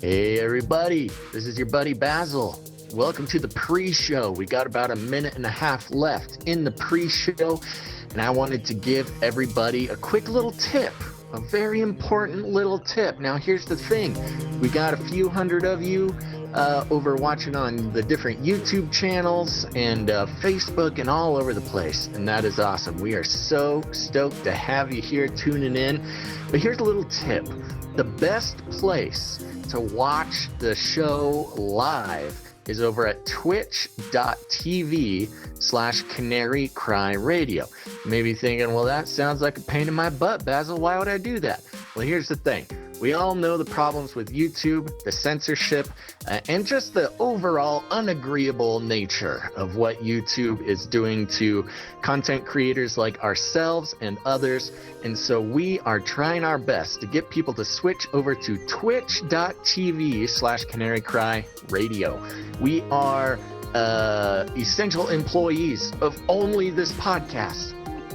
Hey everybody, this is your buddy Basil. Welcome to the pre-show. We got about a minute and a half left in the pre-show, and I wanted to give everybody a quick little tip, a very important little tip. Now here's the thing, we got a few hundred of you over watching on the different YouTube channels and Facebook and all over the place, and that is awesome. We are so stoked to have you here tuning in. But here's a little tip. The best place to watch the show live is over at twitch.tv/Canary Cry Radio. You may be thinking, well, that sounds like a pain in my butt, Basil. Why would I do that? Well, here's the thing. We all know the problems with YouTube, the censorship, and just the overall unagreeable nature of what YouTube is doing to content creators like ourselves and others. And so we are trying our best to get people to switch over to twitch.tv/Canary Cry Radio. We are essential employees of only this podcast.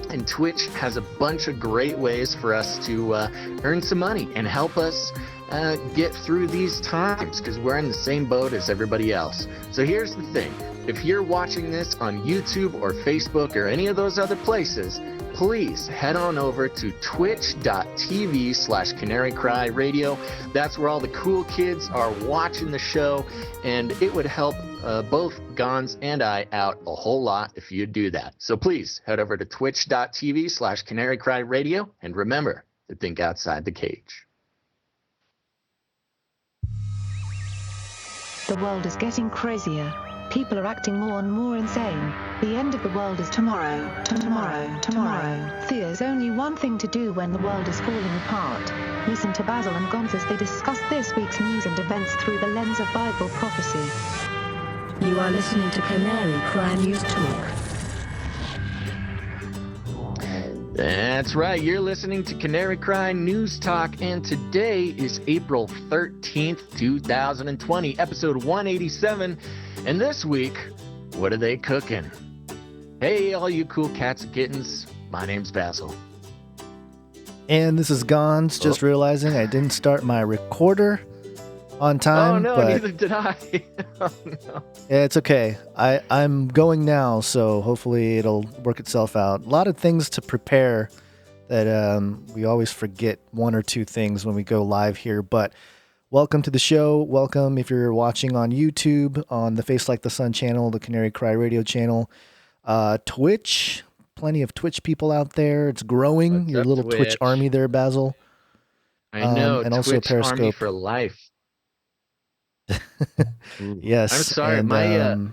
And Twitch has a bunch of great ways for us to earn some money and help us get through these times, because we're in the same boat as everybody else. So here's the thing. If you're watching this on YouTube or Facebook or any of those other places, please head on over to twitch.tv/Canary Cry Radio. That's where all the cool kids are watching the show, and it would help both Gons and I out a whole lot if you do that. So please head over to twitch.tv/Canary Cry Radio, and remember to think outside the cage. The world is getting crazier. People are acting more and more insane. The end of the world is tomorrow. Tomorrow. There's only one thing to do when the world is falling apart. Listen to Basil and Gonz as they discuss this week's news and events through the lens of Bible prophecy. You are listening to Canary Cry News Talk. That's right, you're listening to Canary Cry News Talk, and today is April 13th, 2020, episode 187, and this week, what are they cooking? Hey, all you cool cats and kittens, my name's Basil. And this is Gons, just realizing I didn't start my recorder on time. Oh no, but neither did I. Oh no. Yeah, it's okay. I'm going now, so hopefully it'll work itself out. A lot of things to prepare that we always forget one or two things when we go live here. But welcome to the show. Welcome if you're watching on YouTube, on the FaceLikeTheSun channel, the Canary Cry Radio channel, Twitch. Plenty of Twitch people out there. It's growing. What's Your up, little Twitch army there, Basil. I know, and Twitch also Periscope. Army for life. Yes. I'm sorry, and,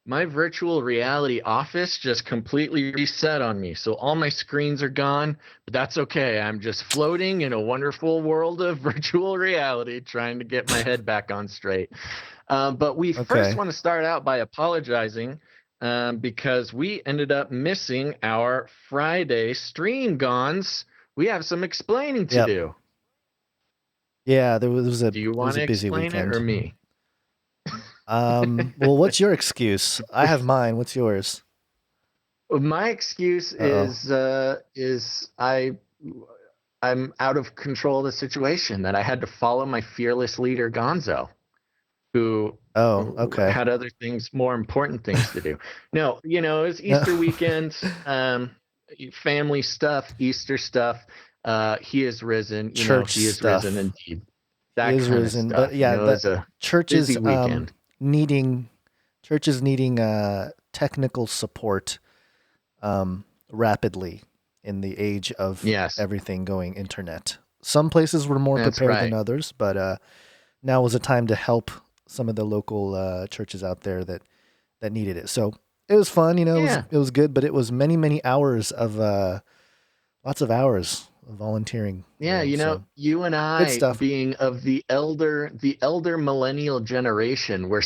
my virtual reality office just completely reset on me. So all my screens are gone, but that's okay. I'm just floating in a wonderful world of virtual reality, trying to get my head back on straight. But we first want to start out by apologizing because we ended up missing our Friday stream, Gons. We have some explaining to do. Yeah, there was a, Do you want to busy explain weekend. it or me? Well, what's your excuse? I have mine. What's yours? My excuse is I'm out of control of the situation, that I had to follow my fearless leader Gonzo, who had other things, more important things to do. No, it was Easter weekend, family stuff, Easter stuff. He is risen. Church he is stuff. risen indeed. That he is kind risen, of stuff. but yeah, the churches weekend. needing technical support rapidly in the age of everything going internet. Some places were more prepared than others, but now was a time to help some of the local churches out there that needed it. So it was fun, it was good, but it was many hours of lots of hours of volunteering. Yeah, you and I, being of the elder millennial generation, we're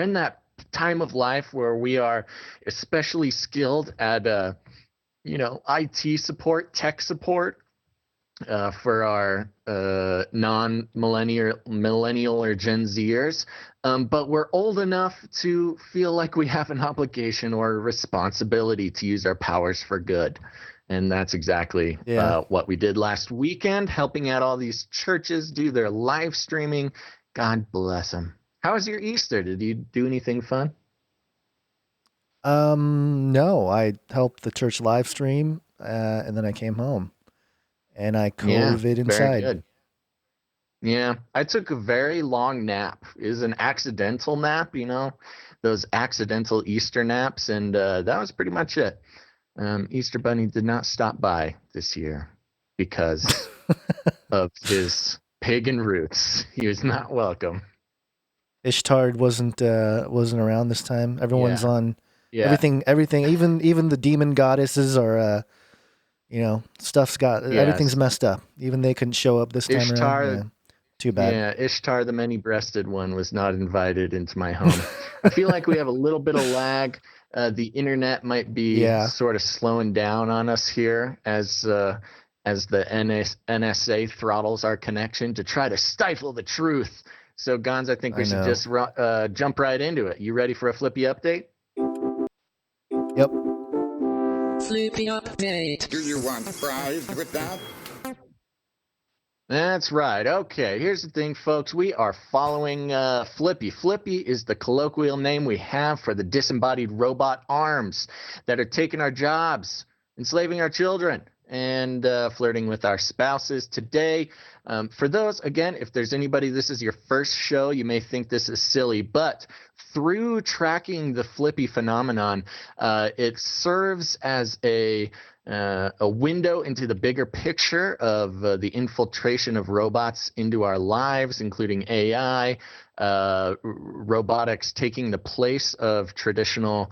in that time of life where we are especially skilled at IT support, tech support for our millennial or Gen Zers, but we're old enough to feel like we have an obligation or a responsibility to use our powers for good. And that's exactly Yeah. what we did last weekend, helping out all these churches do their live streaming. God bless them. How was your Easter? Did you do anything fun? No, I helped the church live stream, and then I came home and I Yeah, COVID very inside. good. Yeah, I took a very long nap. It was an accidental nap, those accidental Easter naps, and that was pretty much it. Easter Bunny did not stop by this year because of his pagan roots. He was not welcome. Ishtar wasn't around this time. Everyone's Yeah, on yeah, everything. Even the demon goddesses are stuff's got everything's yes. messed up. Even they couldn't show up this time around. Ishtar, Yeah, too bad. yeah, Ishtar, the many-breasted one, was not invited into my home. I feel like we have a little bit of lag. The internet might be Yeah, sort of slowing down on us here as the NSA throttles our connection to try to stifle the truth. So, Gons, I think we I should know. just jump right into it. You ready for a flippy update? Yep. Flippy update. Do you want fries with that? That's right. Okay, here's the thing, folks. We are following Flippy. Flippy is the colloquial name we have for the disembodied robot arms that are taking our jobs, enslaving our children, and flirting with our spouses. Today, for those, again, if there's anybody, this is your first show, you may think this is silly, but through tracking the Flippy phenomenon, it serves as a window into the bigger picture of the infiltration of robots into our lives, including AI, robotics taking the place of traditional,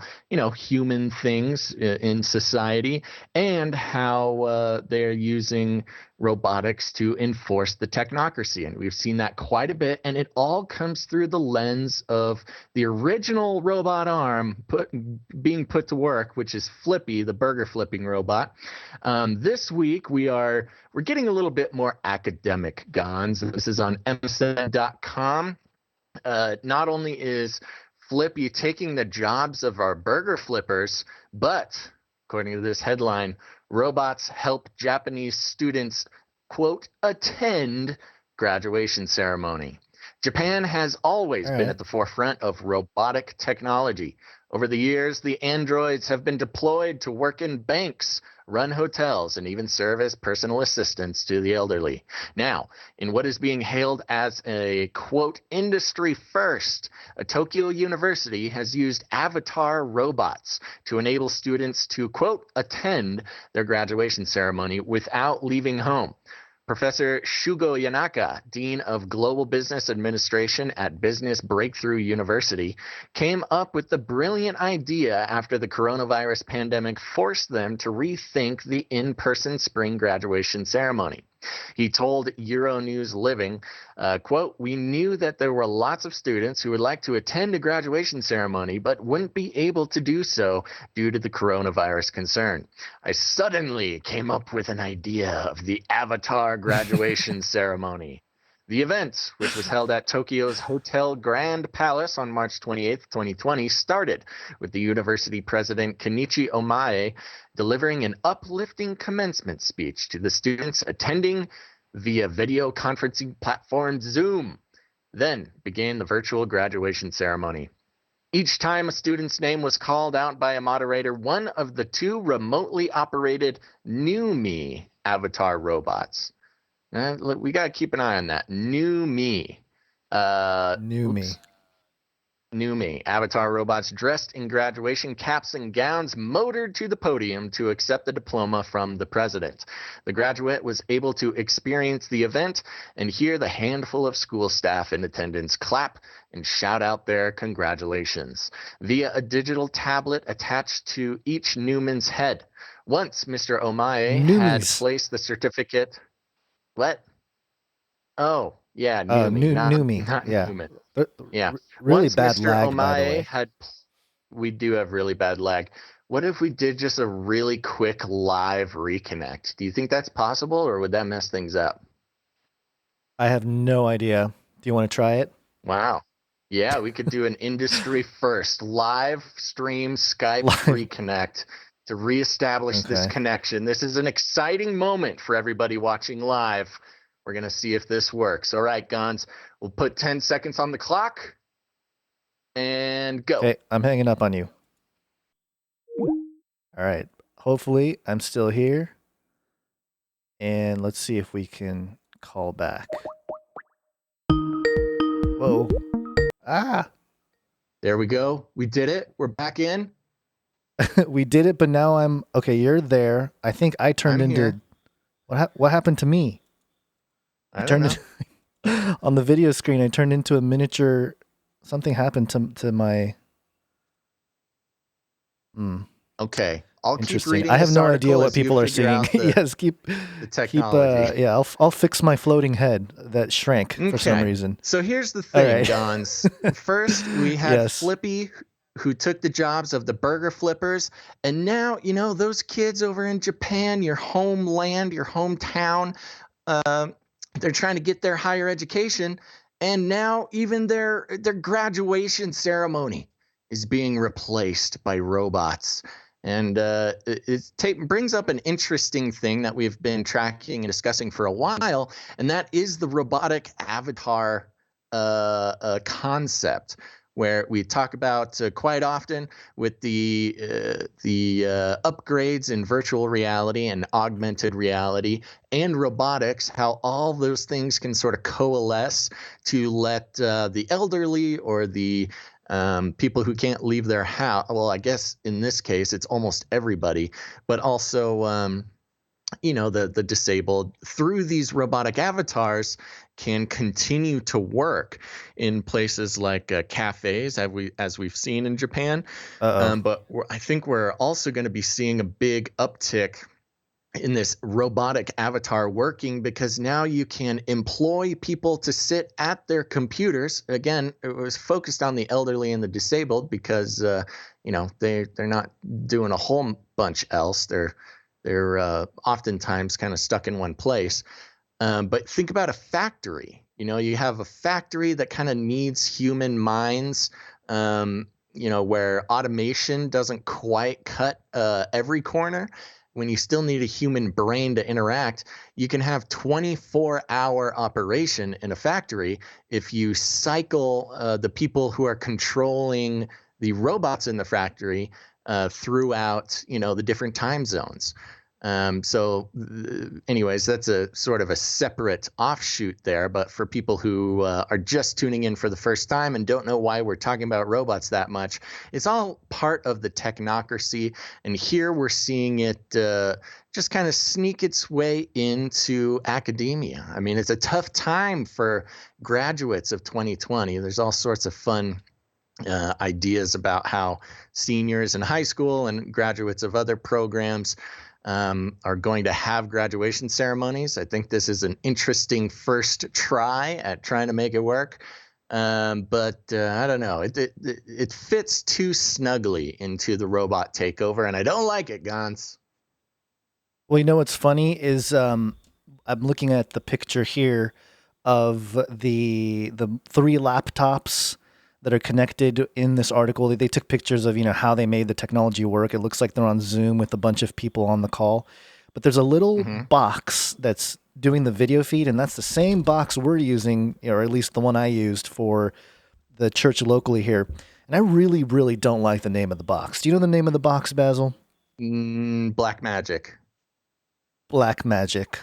human things in society, and how they're using robotics to enforce the technocracy. And we've seen that quite a bit, and it all comes through the lens of the original robot arm being put to work, which is Flippy, the burger flipping robot. This week we're getting a little bit more academic, Gons. This is on msn.com. Not only is Flippy taking the jobs of our burger flippers, but according to this headline, robots help Japanese students, quote, attend graduation ceremony. Japan has always All been right. at the forefront of robotic technology. Over the years, the androids have been deployed to work in banks, run hotels, and even serve as personal assistants to the elderly. Now, in what is being hailed as a, quote, industry first, a Tokyo university has used avatar robots to enable students to, quote, attend their graduation ceremony without leaving home. Professor Shugo Yanaka, Dean of Global Business Administration at Business Breakthrough University, came up with the brilliant idea after the coronavirus pandemic forced them to rethink the in-person spring graduation ceremony. He told Euronews Living, quote, we knew that there were lots of students who would like to attend a graduation ceremony but wouldn't be able to do so due to the coronavirus concern. I suddenly came up with an idea of the Avatar graduation ceremony. The event, which was held at Tokyo's Hotel Grand Palace on March 28, 2020, started with the university president Kenichi Omae delivering an uplifting commencement speech to the students attending via video conferencing platform Zoom. Then began the virtual graduation ceremony. Each time a student's name was called out by a moderator, one of the two remotely operated New Me avatar robots. We got to keep an eye on that. New Me. New me. New Me. Avatar robots dressed in graduation caps and gowns motored to the podium to accept the diploma from the president. The graduate was able to experience the event and hear the handful of school staff in attendance clap and shout out their congratulations via a digital tablet attached to each Newman's head. Once Mr. Omae had Newmies. placed the certificate. What? Oh, yeah, Newmy, New me. not Yeah. Newman. But Yeah. really Once bad Mr. lag, by the Omae way. had, we do have really bad lag. What if we did just a really quick live reconnect? Do you think that's possible, or would that mess things up? I have no idea. Do you want to try it? Wow. Yeah, we could do an industry first live stream Skype Live. reconnect to reestablish this Okay. connection. This is an exciting moment for everybody watching live. We're going to see if this works. All right, Gons, we'll put 10 seconds on the clock and go. Okay, I'm hanging up on you. All right. Hopefully, I'm still here. And let's see if we can call back. Whoa. Ah. There we go. We did it. We're back in. We did it, but now I'm okay. You're there. I think I turned I'm into here. what happened to me? I don't know. On the video screen. I turned into a miniature. Something happened to my. Okay. I'll keep Interesting. reading I have this no article idea what as you people are figure seeing. out the, Yes, keep the technology. yeah, I'll fix my floating head that shrank for some Okay. reason. So here's the All thing, right. Gons. First, we had Yes. Flippy, who took the jobs of the burger flippers. And now, you know, those kids over in Japan, your homeland, your hometown, they're trying to get their higher education. And now even their graduation ceremony is being replaced by robots. And it brings up an interesting thing that we've been tracking and discussing for a while, and that is the robotic avatar concept, where we talk about quite often with the upgrades in virtual reality and augmented reality and robotics, how all those things can sort of coalesce to let the elderly or the people who can't leave their house. Well, I guess in this case, it's almost everybody, but also, you know, the disabled through these robotic avatars can continue to work in places like cafes, as we've seen in Japan. But I think we're also going to be seeing a big uptick in this robotic avatar working, because now you can employ people to sit at their computers. Again, it was focused on the elderly and the disabled because you know, they're not doing a whole bunch else. They're oftentimes kind of stuck in one place. But think about a factory. You know, you have a factory that kind of needs human minds. You know, where automation doesn't quite cut every corner. When you still need a human brain to interact, you can have 24-hour operation in a factory if you cycle the people who are controlling the robots in the factory throughout, you know, the different time zones. Anyways, that's a sort of a separate offshoot there. But for people who are just tuning in for the first time and don't know why we're talking about robots that much, it's all part of the technocracy. And here we're seeing it just kind of sneak its way into academia. I mean, it's a tough time for graduates of 2020. There's all sorts of fun ideas about how seniors in high school and graduates of other programs are going to have graduation ceremonies. I think this is an interesting first try at trying to make it work. But I don't know. It fits too snugly into the robot takeover, and I don't like it, Gons. Well, you know what's funny is I'm looking at the picture here of the 3 laptops that are connected in this article. They took pictures of, you know, how they made the technology work. It looks like they're on Zoom with a bunch of people on the call. But there's a little box that's doing the video feed, and that's the same box we're using, or at least the one I used for the church locally here. And I really, really don't like the name of the box. Do you know the name of the box, Basil? Black Magic. Black Magic.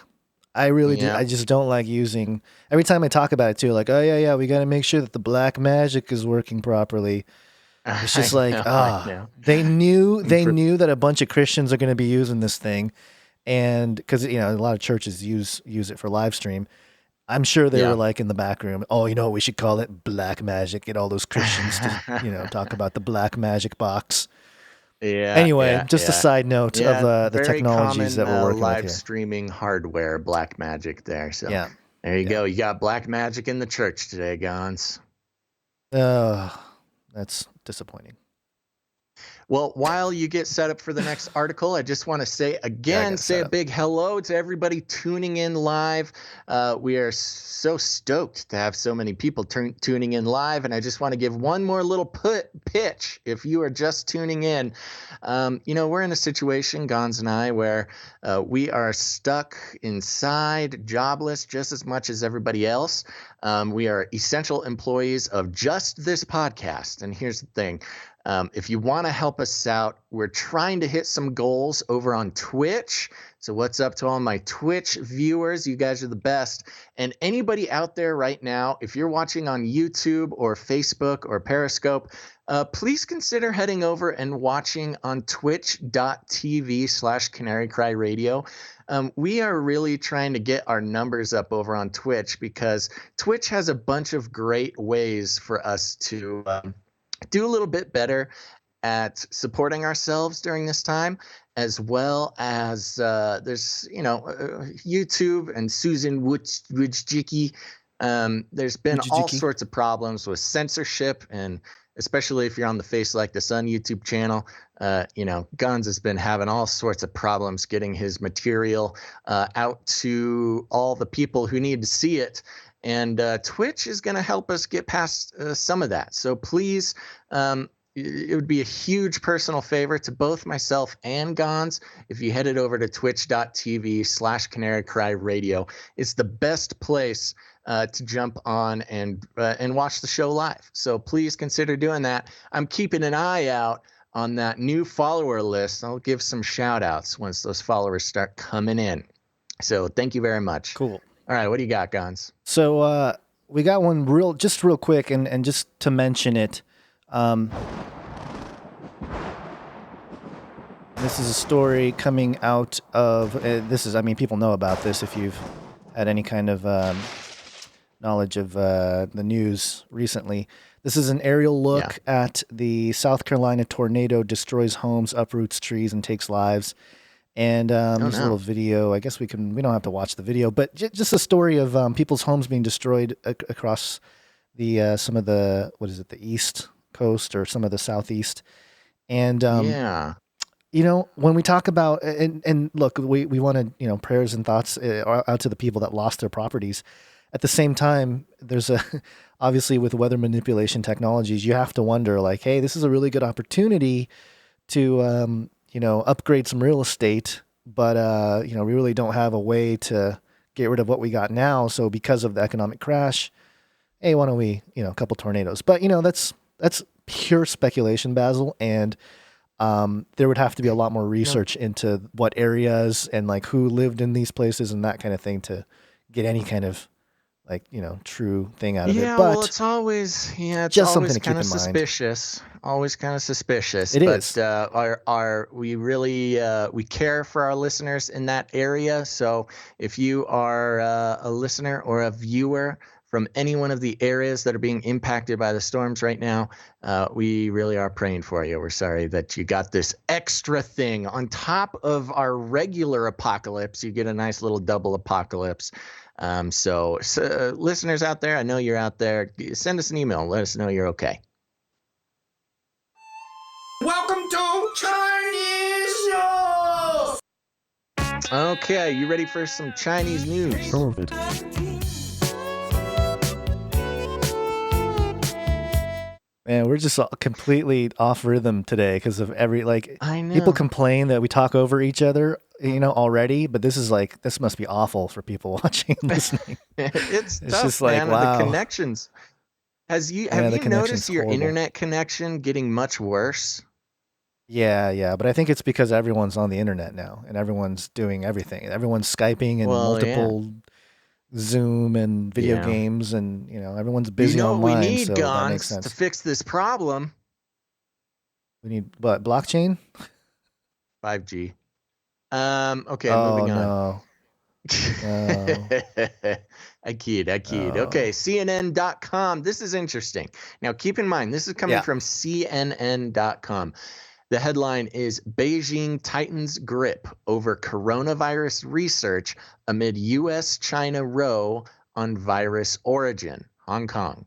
I really do. I just don't like using. Every time I talk about it too, like, oh yeah, we got to make sure that the black magic is working properly. It's just like, they knew that a bunch of Christians are going to be using this thing, and because, you know, a lot of churches use it for live stream. I'm sure they were like in the back room. Oh, you know what we should call it? Black Magic. Get all those Christians to, you know, talk about the Black Magic box. Anyway, just a side note of the technologies that we're working with here. Live streaming hardware, Black Magic there. So there you go. You got Black Magic in the church today, Gons. That's disappointing. Well, while you get set up for the next article, I just want to say Yeah, I again, got say set a up. big hello to everybody tuning in live. We are so stoked to have so many people tuning in live. And I just want to give one more little pitch. If you are just tuning in, we're in a situation, Gons and I, where we are stuck inside, jobless, just as much as everybody else. We are essential employees of just this podcast. And here's the thing. If you want to help us out, we're trying to hit some goals over on Twitch. So what's up to all my Twitch viewers? You guys are the best. And anybody out there right now, if you're watching on YouTube or Facebook or Periscope, please consider heading over and watching on twitch.tv/Canary Cry Radio. We are really trying to get our numbers up over on Twitch because Twitch has a bunch of great ways for us to do a little bit better at supporting ourselves during this time, as well as there's YouTube and Susan Wojcicki. There's been all Wojcicki. sorts of problems with censorship, and especially if you're on the Face Like the Sun YouTube channel, Guns has been having all sorts of problems getting his material out to all the people who need to see it. And Twitch is going to help us get past some of that. So please, it would be a huge personal favor to both myself and Gons if you headed over to twitch.tv/Canary Cry Radio. It's the best place to jump on and watch the show live. So please consider doing that. I'm keeping an eye out on that new follower list. I'll give some shout outs once those followers start coming in. So thank you very much. Cool. All right, what do you got, Gons? So we got one real quick, and just to mention it, this is a story coming out of people know about this if you've had any kind of knowledge of the news recently. This is an aerial look at the South Carolina tornado destroys homes, uproots trees, and takes lives. And there's a little video. I guess we don't have to watch the video, but just a story of people's homes being destroyed across the some of the the East Coast or some of the Southeast. And when we talk about and look, we want to prayers and thoughts out to the people that lost their properties. At the same time, there's obviously with weather manipulation technologies, you have to wonder like, hey, this is a really good opportunity to upgrade some real estate, but we really don't have a way to get rid of what we got now. So because of the economic crash, hey, why don't we, a couple tornadoes? But that's pure speculation, Basil, and there would have to be a lot more research into what areas and like who lived in these places and that kind of thing to get any kind of true thing out of it. But well, it's always just something always to keep kind of in mind. suspicious. Always kind of suspicious. It is. We really we care for our listeners in that area. So if you are a listener or a viewer from any one of the areas that are being impacted by the storms right now, we really are praying for you. We're sorry that you got this extra thing on top of our regular apocalypse. You get a nice little double apocalypse. So listeners out there, I know you're out there. Send us an email. Let us know you're okay. Welcome to Chinese News! Okay, you ready for some Chinese news? Man, we're just completely off rhythm today because of I know. people complain that we talk over each other, already, but this must be awful for people watching and listening. It's tough, just like, man. wow. The connections. Have you connection's noticed your horrible. internet connection getting much worse? Yeah, but I think it's because everyone's on the internet now and everyone's doing everything. Everyone's Skyping and multiple Zoom and video games, and everyone's busy online. What we need, so that makes Gons, sense. to fix this problem. We need what? Blockchain? 5G. Okay, moving on. No. I kid. Okay, CNN.com. This is interesting. Now, keep in mind, this is coming from CNN.com. The headline is Beijing tightens grip over coronavirus research amid U.S.-China row on virus origin. Hong Kong.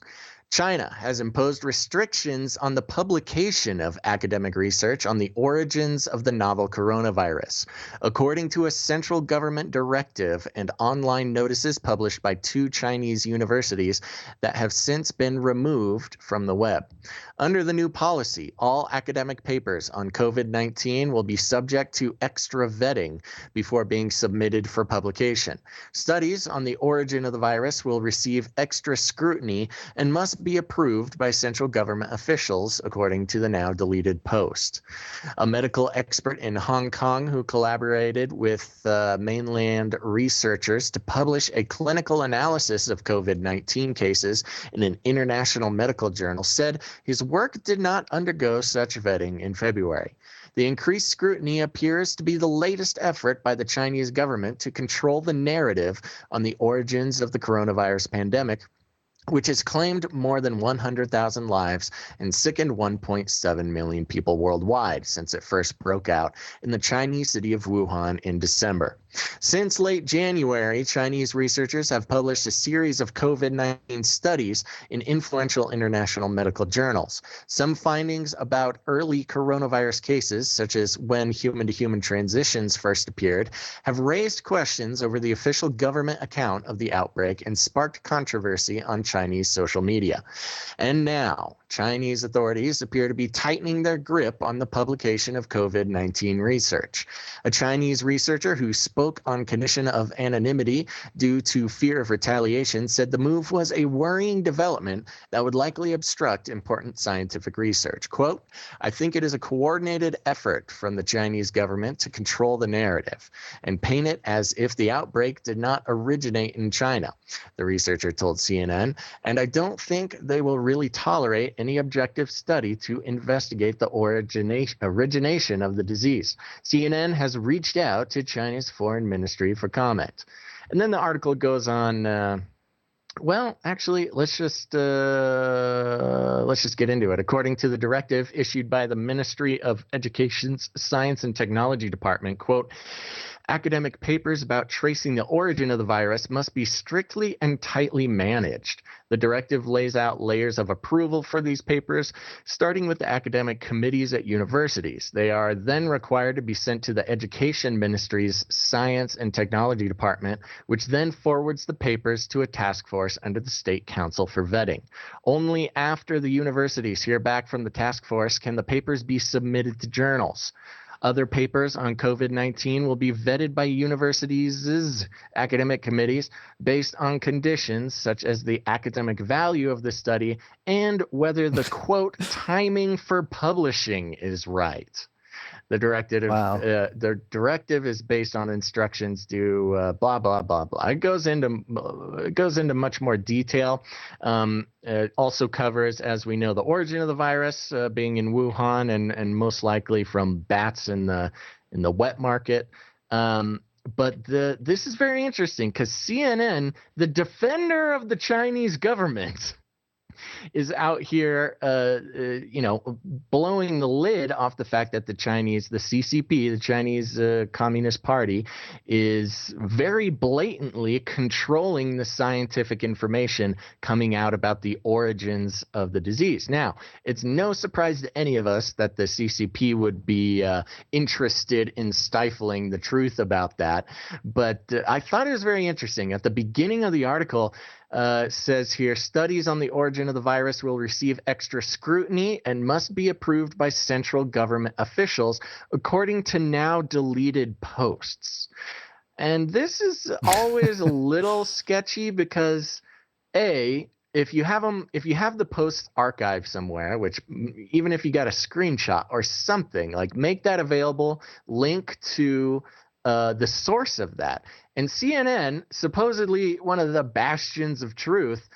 China has imposed restrictions on the publication of academic research on the origins of the novel coronavirus, according to a central government directive and online notices published by 2 Chinese universities that have since been removed from the web. Under the new policy, all academic papers on COVID-19 will be subject to extra vetting before being submitted for publication. Studies on the origin of the virus will receive extra scrutiny and must be approved by central government officials, according to the now deleted post. A medical expert in Hong Kong who collaborated with mainland researchers to publish a clinical analysis of COVID-19 cases in an international medical journal said his work did not undergo such vetting in February. The increased scrutiny appears to be the latest effort by the Chinese government to control the narrative on the origins of the coronavirus pandemic, which has claimed more than 100,000 lives and sickened 1.7 million people worldwide since it first broke out in the Chinese city of Wuhan in December. Since late January, Chinese researchers have published a series of COVID-19 studies in influential international medical journals. Some findings about early coronavirus cases, such as when human-to-human transitions first appeared, have raised questions over the official government account of the outbreak and sparked controversy on Chinese social media. And now, Chinese authorities appear to be tightening their grip on the publication of COVID-19 research. A Chinese researcher who spoke on condition of anonymity due to fear of retaliation said the move was a worrying development that would likely obstruct important scientific research. Quote, "I think it is a coordinated effort from the Chinese government to control the narrative and paint it as if the outbreak did not originate in China," the researcher told CNN, "and I don't think they will really tolerate any objective study to investigate the origination of the disease." CNN has reached out to China's foreign ministry for comment. And then the article goes on, well, actually, let's just get into it. According to the directive issued by the Ministry of Education's Science and Technology Department, quote, "Academic papers about tracing the origin of the virus must be strictly and tightly managed. The directive lays out layers of approval for these papers, starting with the academic committees at universities. They are then required to be sent to the Education Ministry's Science and Technology Department, which then forwards the papers to a task force under the State Council for vetting. Only after the universities hear back from the task force can the papers be submitted to journals. Other papers on COVID-19 will be vetted by universities' academic committees based on conditions such as the academic value of the study and whether the, quote, timing for publishing is right. The directive is based on instructions to blah blah blah blah. It goes into much more detail. It also covers, as we know, the origin of the virus being in Wuhan and most likely from bats in the wet market. But this is very interesting because CNN, the defender of the Chinese government, is out here, blowing the lid off the fact that the CCP, the Chinese Communist Party, is very blatantly controlling the scientific information coming out about the origins of the disease. Now, it's no surprise to any of us that the CCP would be interested in stifling the truth about that. But I thought it was very interesting. At the beginning of the article, says here, studies on the origin of the virus will receive extra scrutiny and must be approved by central government officials, according to now deleted posts. And this is always a little sketchy because, if you have the posts archived somewhere, which even if you got a screenshot or something, like make that available, link to the source of that. And CNN, supposedly one of the bastions of truth,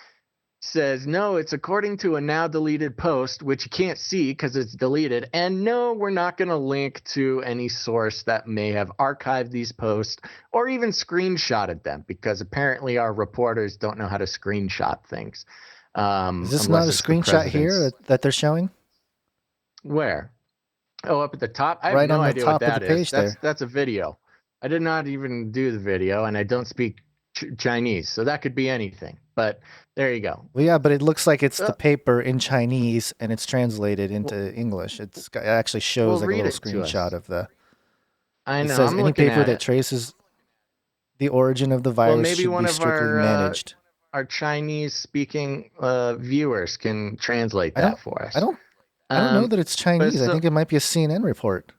says, no, it's according to a now deleted post, which you can't see because it's deleted. And no, we're not going to link to any source that may have archived these posts or even screenshotted them, because apparently our reporters don't know how to screenshot things. Is this not a screenshot here that they're showing? Where? Oh, up at the top? I have right no on the idea top what that of the page is. there. That's a video. I did not even do the video, and I don't speak Chinese, so that could be anything. But there you go. Well, yeah, but it looks like it's the Uh, paper in Chinese and it's translated into English. It actually shows well, like a read little it to screenshot us. of the. I It know. says I'm any looking paper at that it. traces the origin of the Well, virus maybe should one be of strictly managed. our Chinese speaking viewers can translate I that don't. for I us. don't. I don't know Um, that it's but Chinese. I think so it might be a CNN report.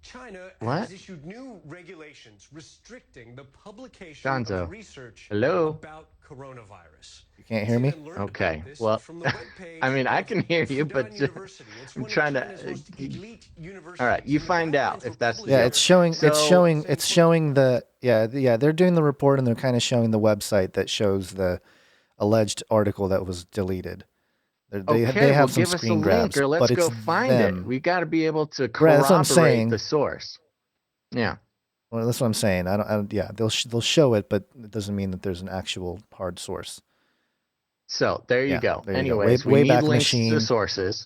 China what? has issued new regulations restricting the publication of Gonzo. research Hello. about coronavirus. You can't hear me? CNN learned Okay. about this Well, from the webpage I mean, I of can hear you, but Fudan University. It's I'm one of trying to. China's most elite All right, universities, you and the find out guidelines if were that's the published Yeah, deal. it's showing. It's So, showing. It's showing the. Yeah. They're doing the report and they're kind of showing the website that shows the alleged article that was deleted. okay, They well, have some give us a screen link grabs, or let's but go it's find it. them. We got to be able to Right, that's what I'm corroborate the saying. source. Yeah. Well, that's what I'm saying. Yeah, they'll show it, but it doesn't mean that there's an actual hard source. So there you Yeah, go. there you go. Anyways, we need Wayback links to Machine. sources.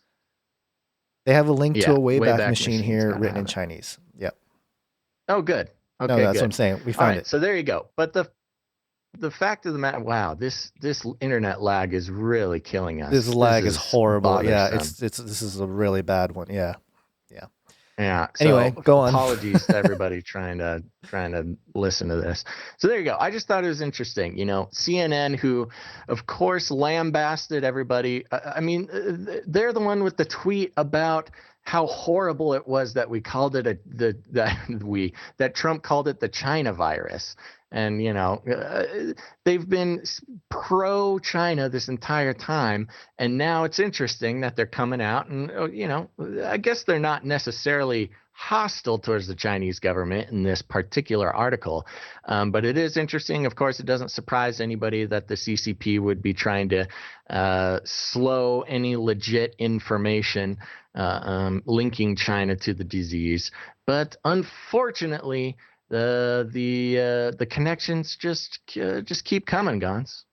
They have a link to Yeah, a Wayback Wayback Machine Machine's here gotta written have in it. Chinese. Yep. Oh, good. No, Okay, that's what good. I'm saying. We All found right, it. so there you go. But the fact of the matter, wow, this internet lag is really killing us. This lag is is horrible. Yeah, bothersome. this is a really bad one. Yeah. Yeah. Yeah. Anyway, So go on. apologies to everybody trying to listen to this. So there you go. I just thought it was interesting. CNN, who of course lambasted everybody. I mean, they're the one with the tweet about how horrible it was that we called it that Trump called it the China virus. And they've been pro China this entire time, and now it's interesting that they're coming out and I guess they're not necessarily hostile towards the Chinese government in this particular article, but it is interesting. Of course, it doesn't surprise anybody that the CCP would be trying to slow any legit information linking China to the disease, but unfortunately, the connections just keep coming, Gons.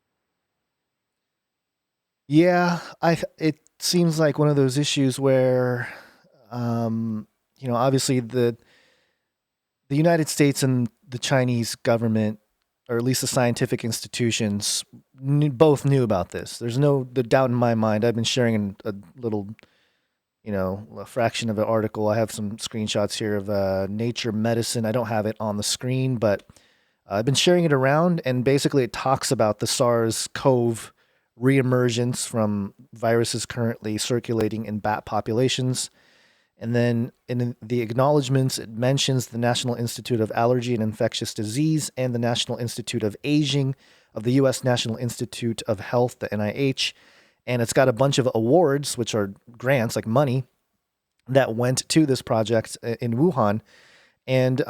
Yeah, it seems like one of those issues where, obviously the United States and the Chinese government, or at least the scientific institutions, both knew about this. There's no doubt in my mind. I've been sharing a little, a fraction of an article. I have some screenshots here of Nature Medicine. I don't have it on the screen, but I've been sharing it around, and basically it talks about the SARS-CoV reemergence from viruses currently circulating in bat populations. And then in the acknowledgments, it mentions the National Institute of Allergy and Infectious Disease and the National Institute of Aging of the U.S. National Institute of Health, the NIH. And it's got a bunch of awards, which are grants, like money, that went to this project in Wuhan. And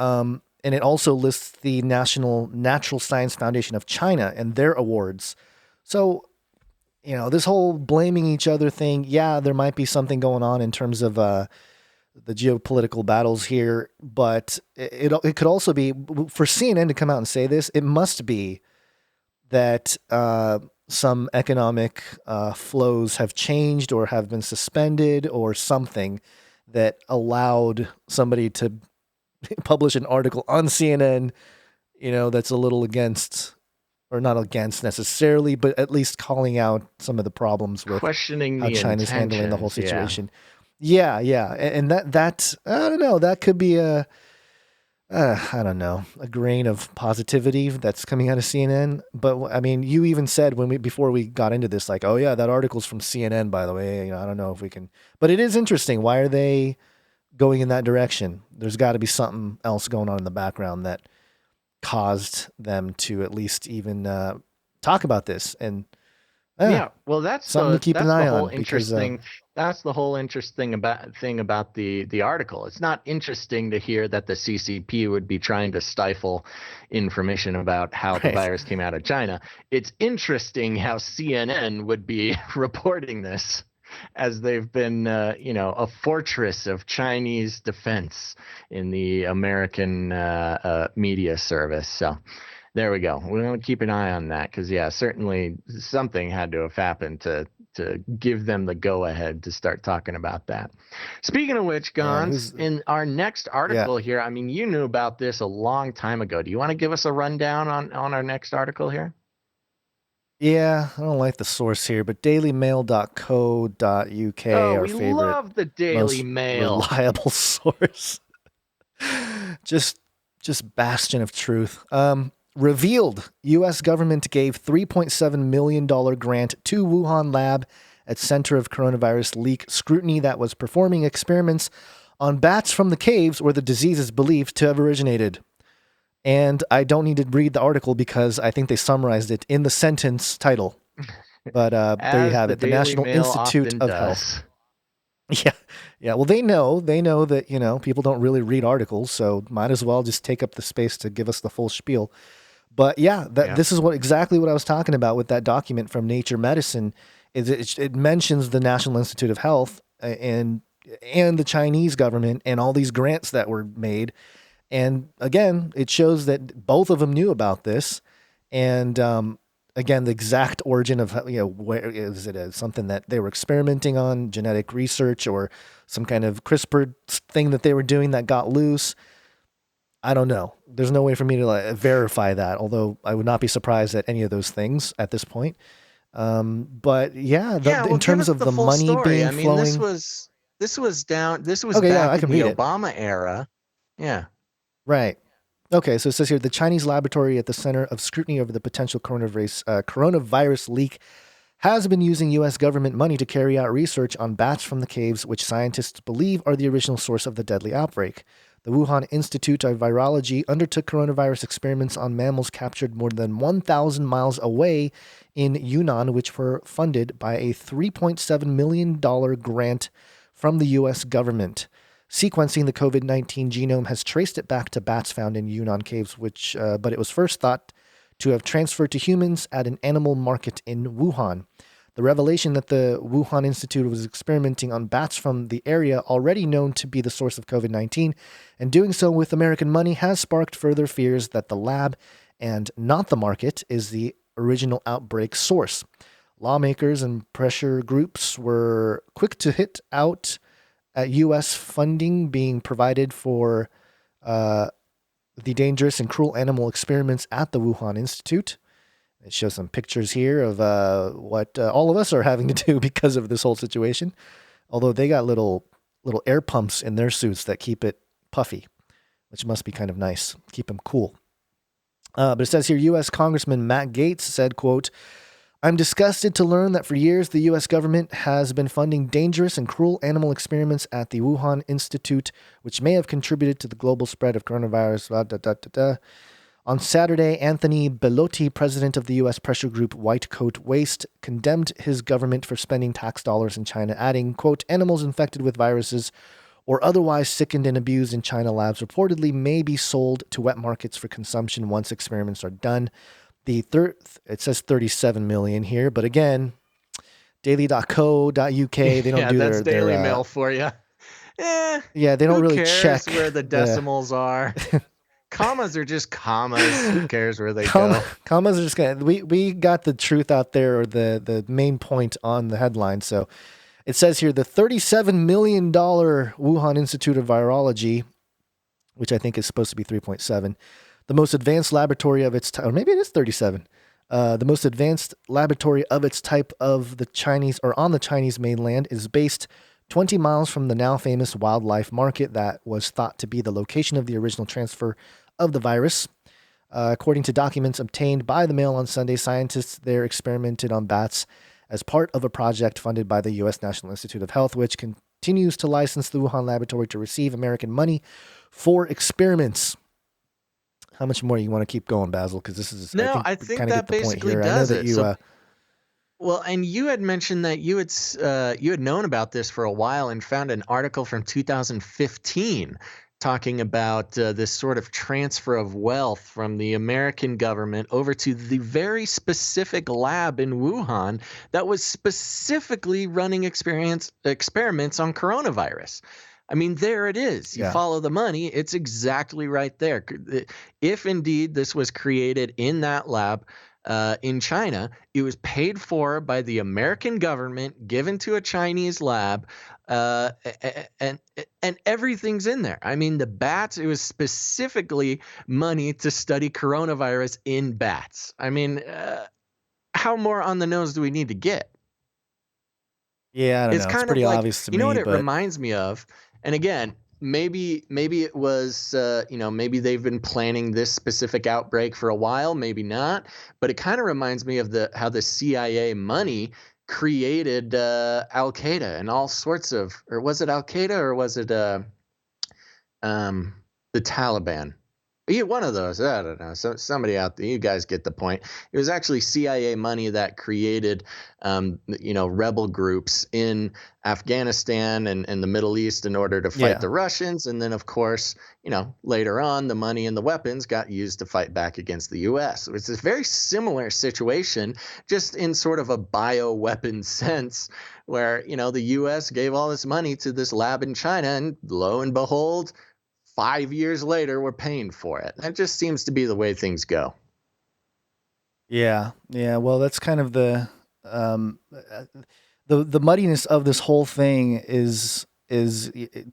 it also lists the National Natural Science Foundation of China and their awards. So, this whole blaming each other thing, yeah, there might be something going on in terms of the geopolitical battles here, but it could also be, for CNN to come out and say this, it must be that some economic flows have changed or have been suspended or something that allowed somebody to publish an article on CNN, that's a little against, or not against necessarily, but at least calling out some of the problems with Questioning how the China's handling the whole intentions, yeah. situation. Yeah. And that I don't know, that could be I don't know, a grain of positivity that's coming out of CNN. But I mean, you even said before we got into this, like, oh yeah, that article's from CNN, by the way. I don't know if we can, but it is interesting. Why are they going in that direction? There's got to be something else going on in the background that caused them to at least even talk about this. And yeah, well, that's something to keep an eye on, because that's the whole interesting thing about the article. It's not interesting to hear that the CCP would be trying to stifle information about how the Right. virus came out of China. It's interesting how CNN would be reporting this, as they've been, a fortress of Chinese defense in the American media service. So There we go. We're going to keep an eye on that because, yeah, certainly something had to have happened to give them the go ahead to start talking about that. Speaking of which, Man, Gons, in our next yeah. article here, I mean, you knew about this a long time ago. Do you want to give us a rundown on our next article here? Yeah, I don't like the source here, but dailymail.co.uk, Oh, our we favorite, love the Daily most Mail. reliable source. just bastion of truth. Revealed U.S. government gave $3.7 million grant to Wuhan lab at Center of Coronavirus Leak Scrutiny that was performing experiments on bats from the caves where the disease is believed to have originated. And I don't need to read the article because I think they summarized it in the sentence title. But there you As have the it. The Daily National Mail Institute often of does. Health. Yeah. Yeah. Well, they know that, people don't really read articles. So might as well just take up the space to give us the full spiel. But yeah, this is exactly what I was talking about with that document from Nature Medicine. Is it mentions the National Institute of Health and the Chinese government and all these grants that were made. And again, it shows that both of them knew about this. And again, the exact origin of, where is it? Something that they were experimenting on, genetic research, or some kind of CRISPR thing that they were doing that got loose. I don't know. There's no way for me to verify that, although I would not be surprised at any of those things at this point. But yeah, in terms of the full money story. being I mean, flowing. this was Okay, yeah, back I in can the read it. Obama era. Yeah. Right. Okay, so it says here the Chinese laboratory at the Center of Scrutiny over the potential coronavirus leak has been using U.S. government money to carry out research on bats from the caves, which scientists believe are the original source of the deadly outbreak. The Wuhan Institute of Virology undertook coronavirus experiments on mammals captured more than 1,000 miles away in Yunnan, which were funded by a $3.7 million grant from the U.S. government. Sequencing the COVID-19 genome has traced it back to bats found in Yunnan caves, but it was first thought to have transferred to humans at an animal market in Wuhan. The revelation that the Wuhan Institute was experimenting on bats from the area already known to be the source of COVID-19, and doing so with American money, has sparked further fears that the lab, and not the market, is the original outbreak source. Lawmakers and pressure groups were quick to hit out at U.S. funding being provided for the dangerous and cruel animal experiments at the Wuhan Institute. It shows some pictures here of what all of us are having to do because of this whole situation. Although they got little air pumps in their suits that keep it puffy, which must be kind of nice. Keep them cool. But it says here, U.S. Congressman Matt Gaetz said, quote, "I'm disgusted to learn that for years the U.S. government has been funding dangerous and cruel animal experiments at the Wuhan Institute, which may have contributed to the global spread of coronavirus." On Saturday, Anthony Bellotti, president of the U.S. pressure group White Coat Waste, condemned his government for spending tax dollars in China, adding, quote, "Animals infected with viruses or otherwise sickened and abused in China labs reportedly may be sold to wet markets for consumption once experiments are done." It says 37 million here, but again, daily.co.uk, they don't do that's their Daily Mail for you. Yeah, they don't who really cares check where the decimals are. Commas are just commas. Who cares where they go? Commas are just gonna. We got the truth out there, or the main point on the headline. So it says here the $37 million Wuhan Institute of Virology, which I think is supposed to be 3.7. The most advanced laboratory of its type, or maybe it is 37. The most advanced laboratory of its type of the Chinese, or on the Chinese mainland, is based 20 miles from the now famous wildlife market that was thought to be the location of the original transfer of the virus. According to documents obtained by the Mail on Sunday, scientists there experimented on bats as part of a project funded by the U.S. National Institute of Health, which continues to license the Wuhan laboratory to receive American money for experiments. How much more you want to keep going, Basil? Because this is I think kind of that get the point basically here. does I know that it. you. Well, and you had mentioned that you had known about this for a while and found an article from 2015 talking about this sort of transfer of wealth from the American government over to the very specific lab in Wuhan that was specifically running experiments on coronavirus. I mean, there it is. You Yeah. follow the money, it's exactly right there. If indeed this was created in that lab in China, it was paid for by the American government, given to a Chinese lab, and everything's in there. I mean, the bats, it was specifically money to study coronavirus in bats. I mean, how more on the nose do we need to get? Yeah, I don't It's know. It's kind of pretty like, obvious to you know what me, it but reminds me of? And again, maybe it was maybe they've been planning this specific outbreak for a while, maybe not, but it kind of reminds me of how the CIA money created Al Qaeda and all sorts of, or was it Al Qaeda or was it um, the Taliban? Yeah, one of those. I don't know. So somebody out there, you guys get the point. It was actually CIA money that created, rebel groups in Afghanistan and the Middle East in order to fight yeah. the Russians. And then, of course, later on, the money and the weapons got used to fight back against the U.S. It's a very similar situation, just in sort of a bioweapon sense, where, the U.S. gave all this money to this lab in China, and lo and behold, 5 years later, we're paying for it. That just seems to be the way things go. Yeah, yeah. Well, that's kind of um, uh, the muddiness of this whole thing is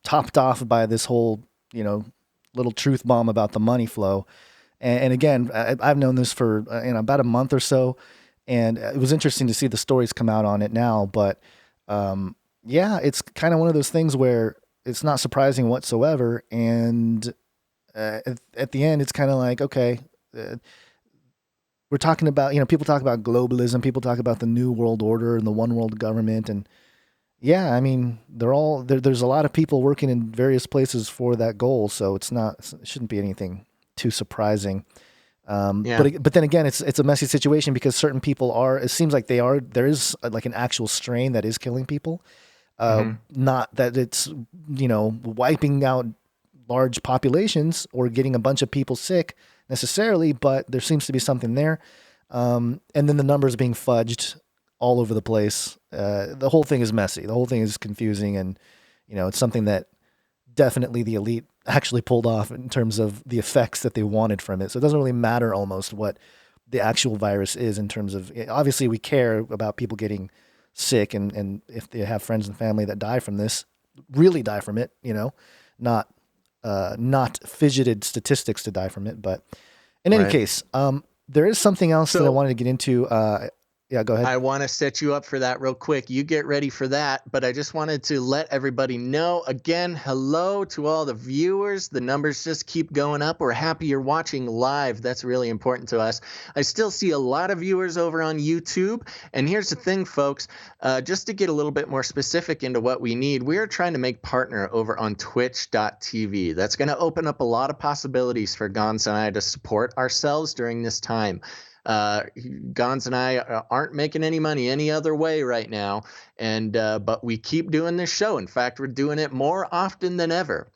topped off by this whole little truth bomb about the money flow. And again, I've known this for about a month or so, and it was interesting to see the stories come out on it now. But yeah, it's kind of one of those things where it's not surprising whatsoever, and at the end, it's kind of like, okay. We're talking about, people talk about globalism, people talk about the new world order and the one world government. And yeah, I mean, there's a lot of people working in various places for that goal. So it shouldn't be anything too surprising. Yeah. But then again, it's a messy situation because certain people it seems like there is like an actual strain that is killing people. Not that it's, wiping out large populations or getting a bunch of people sick necessarily, but there seems to be something there. And then the numbers being fudged all over the place. The whole thing is messy. The whole thing is confusing. And, it's something that definitely the elite actually pulled off in terms of the effects that they wanted from it. So it doesn't really matter almost what the actual virus is in terms of, obviously we care about people getting sick and if they have friends and family that die from this, really die from it, not fidgeted statistics to die from it. But in any case, there is something else that I wanted to get into. Yeah, go ahead. I want to set you up for that real quick. You get ready for that, but I just wanted to let everybody know again, hello to all the viewers. The numbers just keep going up. We're happy you're watching live. That's really important to us. I still see a lot of viewers over on YouTube. And here's the thing, folks, just to get a little bit more specific into what we need, we are trying to make partner over on twitch.tv. That's going to open up a lot of possibilities for Gons and I to support ourselves during this time. Gons and I aren't making any money any other way right now, and but we keep doing this show. In fact, we're doing it more often than ever.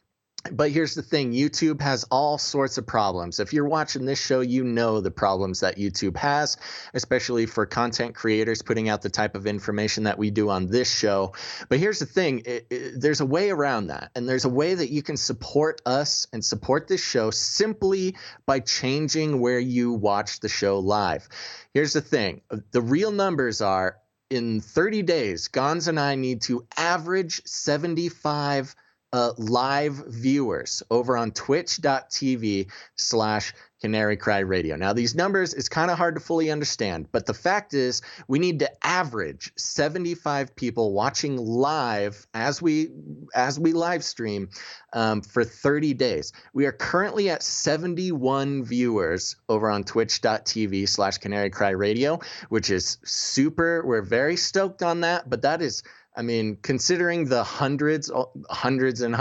But here's the thing, YouTube has all sorts of problems. If you're watching this show, you know the problems that YouTube has, especially for content creators putting out the type of information that we do on this show. But here's the thing, there's a way around that. And there's a way that you can support us and support this show simply by changing where you watch the show live. Here's the thing, the real numbers are, in 30 days, Gons and I need to average 75 live viewers over on twitch.tv/Canary Cry Radio. Now, these numbers, it's kind of hard to fully understand, but the fact is we need to average 75 people watching live as we live stream for 30 days. We are currently at 71 viewers over on twitch.tv/Canary Cry Radio, which is super. We're very stoked on that, but that is, I mean, considering the hundreds and hundreds and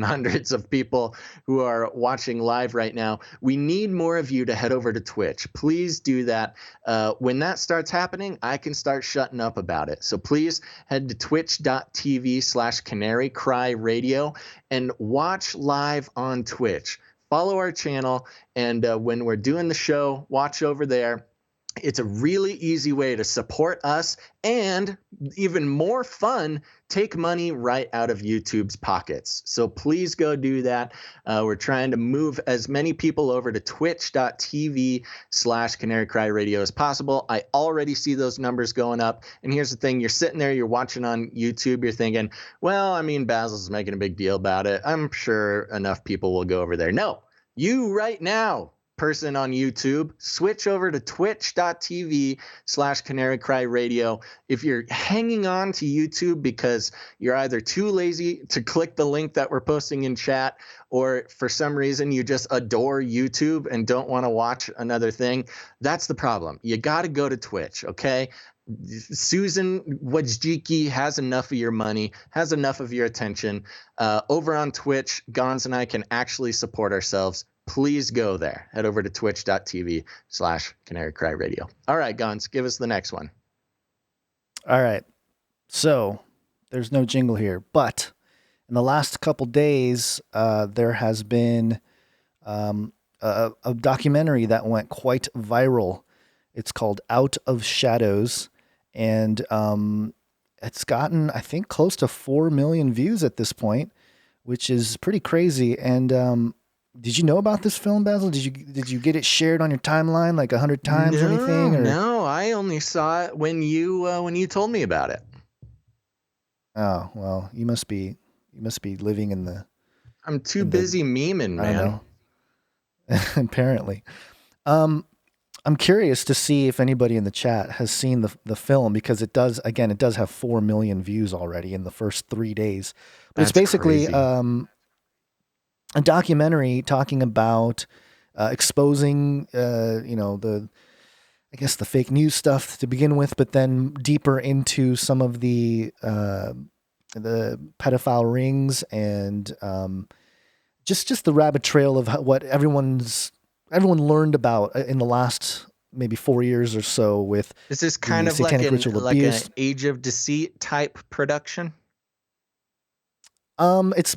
hundreds of people who are watching live right now, we need more of you to head over to Twitch. Please do that. When that starts happening, I can start shutting up about it. So please head to twitch.tv/Canary Cry Radio and watch live on Twitch. Follow our channel, and when we're doing the show, watch over there. It's a really easy way to support us and, even more fun, take money right out of YouTube's pockets. So please go do that. We're trying to move as many people over to twitch.tv/Canary Cry Radio as possible. I already see those numbers going up. And here's the thing. You're sitting there, you're watching on YouTube. You're thinking, well, I mean, Basil's making a big deal about it. I'm sure enough people will go over there. No, you right now, person on YouTube, switch over to twitch.tv/Canary Cry Radio. If you're hanging on to YouTube because you're either too lazy to click the link that we're posting in chat, or for some reason you just adore YouTube and don't want to watch another thing, that's the problem. You got to go to Twitch, okay? Susan Wojcicki has enough of your money, has enough of your attention. Over on Twitch, Gons and I can actually support ourselves. Please go there. Head over to twitch.tv/Canary Cry Radio. All right, Gons, give us the next one. All right. So there's no jingle here, but in the last couple days, there has been a documentary that went quite viral. It's called Out of Shadows, and it's gotten, I think, close to 4 million views at this point, which is pretty crazy. And did you know about this film, Basil? Did you get it shared on your timeline like 100 times or anything? Or? No, I only saw it when you told me about it. Oh, well, you must be living in the. I'm too busy memeing, man. I don't know. Apparently. I'm curious to see if anybody in the chat has seen the film, because it does have 4 million views already in the first 3 days. But it's basically a documentary talking about exposing, the fake news stuff to begin with, but then deeper into some of the pedophile rings and just the rabbit trail of what everyone learned about in the last maybe 4 years or so with. Is this kind of like an Age of Deceit type production? It's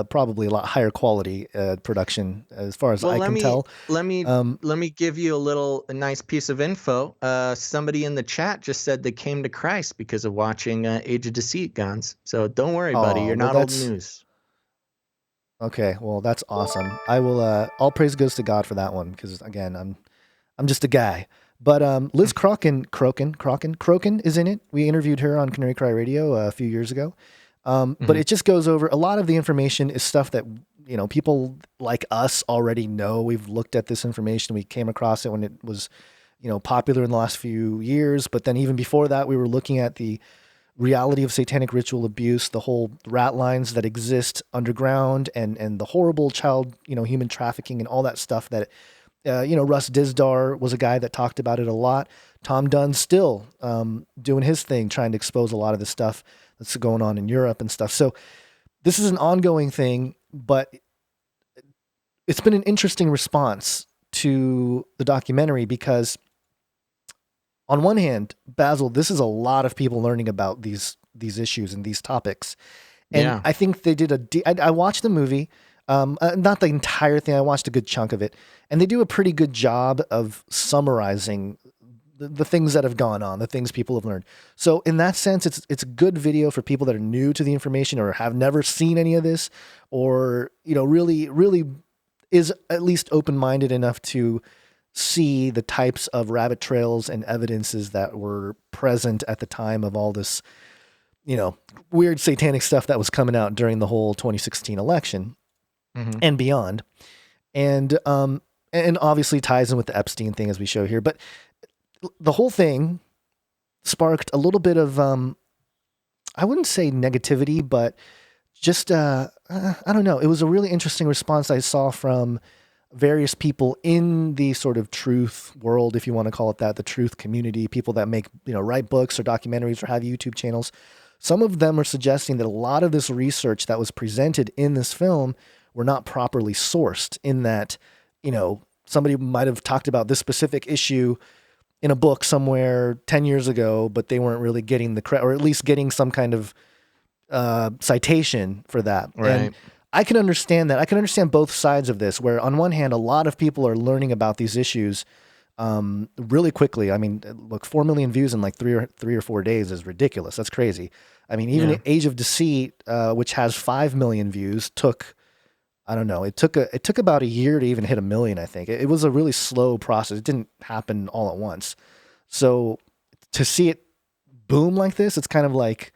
probably a lot higher quality production as far as I can tell. Let me give you a nice piece of info. Somebody in the chat just said they came to Christ because of watching Age of Deceit, Gons. So don't worry, buddy. You're not old news. Okay, well, that's awesome. I will. All praise goes to God for that one, because again, I'm just a guy. But Liz Crokin is in it. We interviewed her on Canary Cry Radio a few years ago. But it just goes over a lot of the information is stuff that, people like us already know. We've looked at this information. We came across it when it was, popular in the last few years. But then even before that, we were looking at the reality of satanic ritual abuse, the whole rat lines that exist underground, and the horrible child, human trafficking and all that stuff that, Russ Dizdar was a guy that talked about it a lot. Tom Dunn's still doing his thing, trying to expose a lot of this stuff that's going on in Europe and stuff. So this is an ongoing thing, but it's been an interesting response to the documentary because on one hand, Basil, this is a lot of people learning about these issues and these topics. And I think they did I watched the movie, not the entire thing. I watched a good chunk of it, and they do a pretty good job of summarizing the things that have gone on, the things people have learned. So in that sense, it's a good video for people that are new to the information or have never seen any of this, or, really, really is at least open-minded enough to see the types of rabbit trails and evidences that were present at the time of all this, weird satanic stuff that was coming out during the whole 2016 election and beyond. And obviously ties in with the Epstein thing, as we show here. But the whole thing sparked a little bit of, I wouldn't say negativity, but just, I don't know. It was a really interesting response I saw from various people in the sort of truth world, if you want to call it that, the truth community, people that make, write books or documentaries or have YouTube channels. Some of them are suggesting that a lot of this research that was presented in this film were not properly sourced, in that, somebody might have talked about this specific issue in a book somewhere 10 years ago, but they weren't really getting the credit, or at least getting some kind of citation for that. Right. And I can understand that. I can understand both sides of this, where on one hand, a lot of people are learning about these issues really quickly. I mean, look, 4 million views in like three or 4 days is ridiculous. That's crazy. I mean, even Age of Deceit, which has 5 million views, took, I don't know, it took about a year to even hit 1 million. I think it was a really slow process. It didn't happen all at once. So to see it boom like this, it's kind of like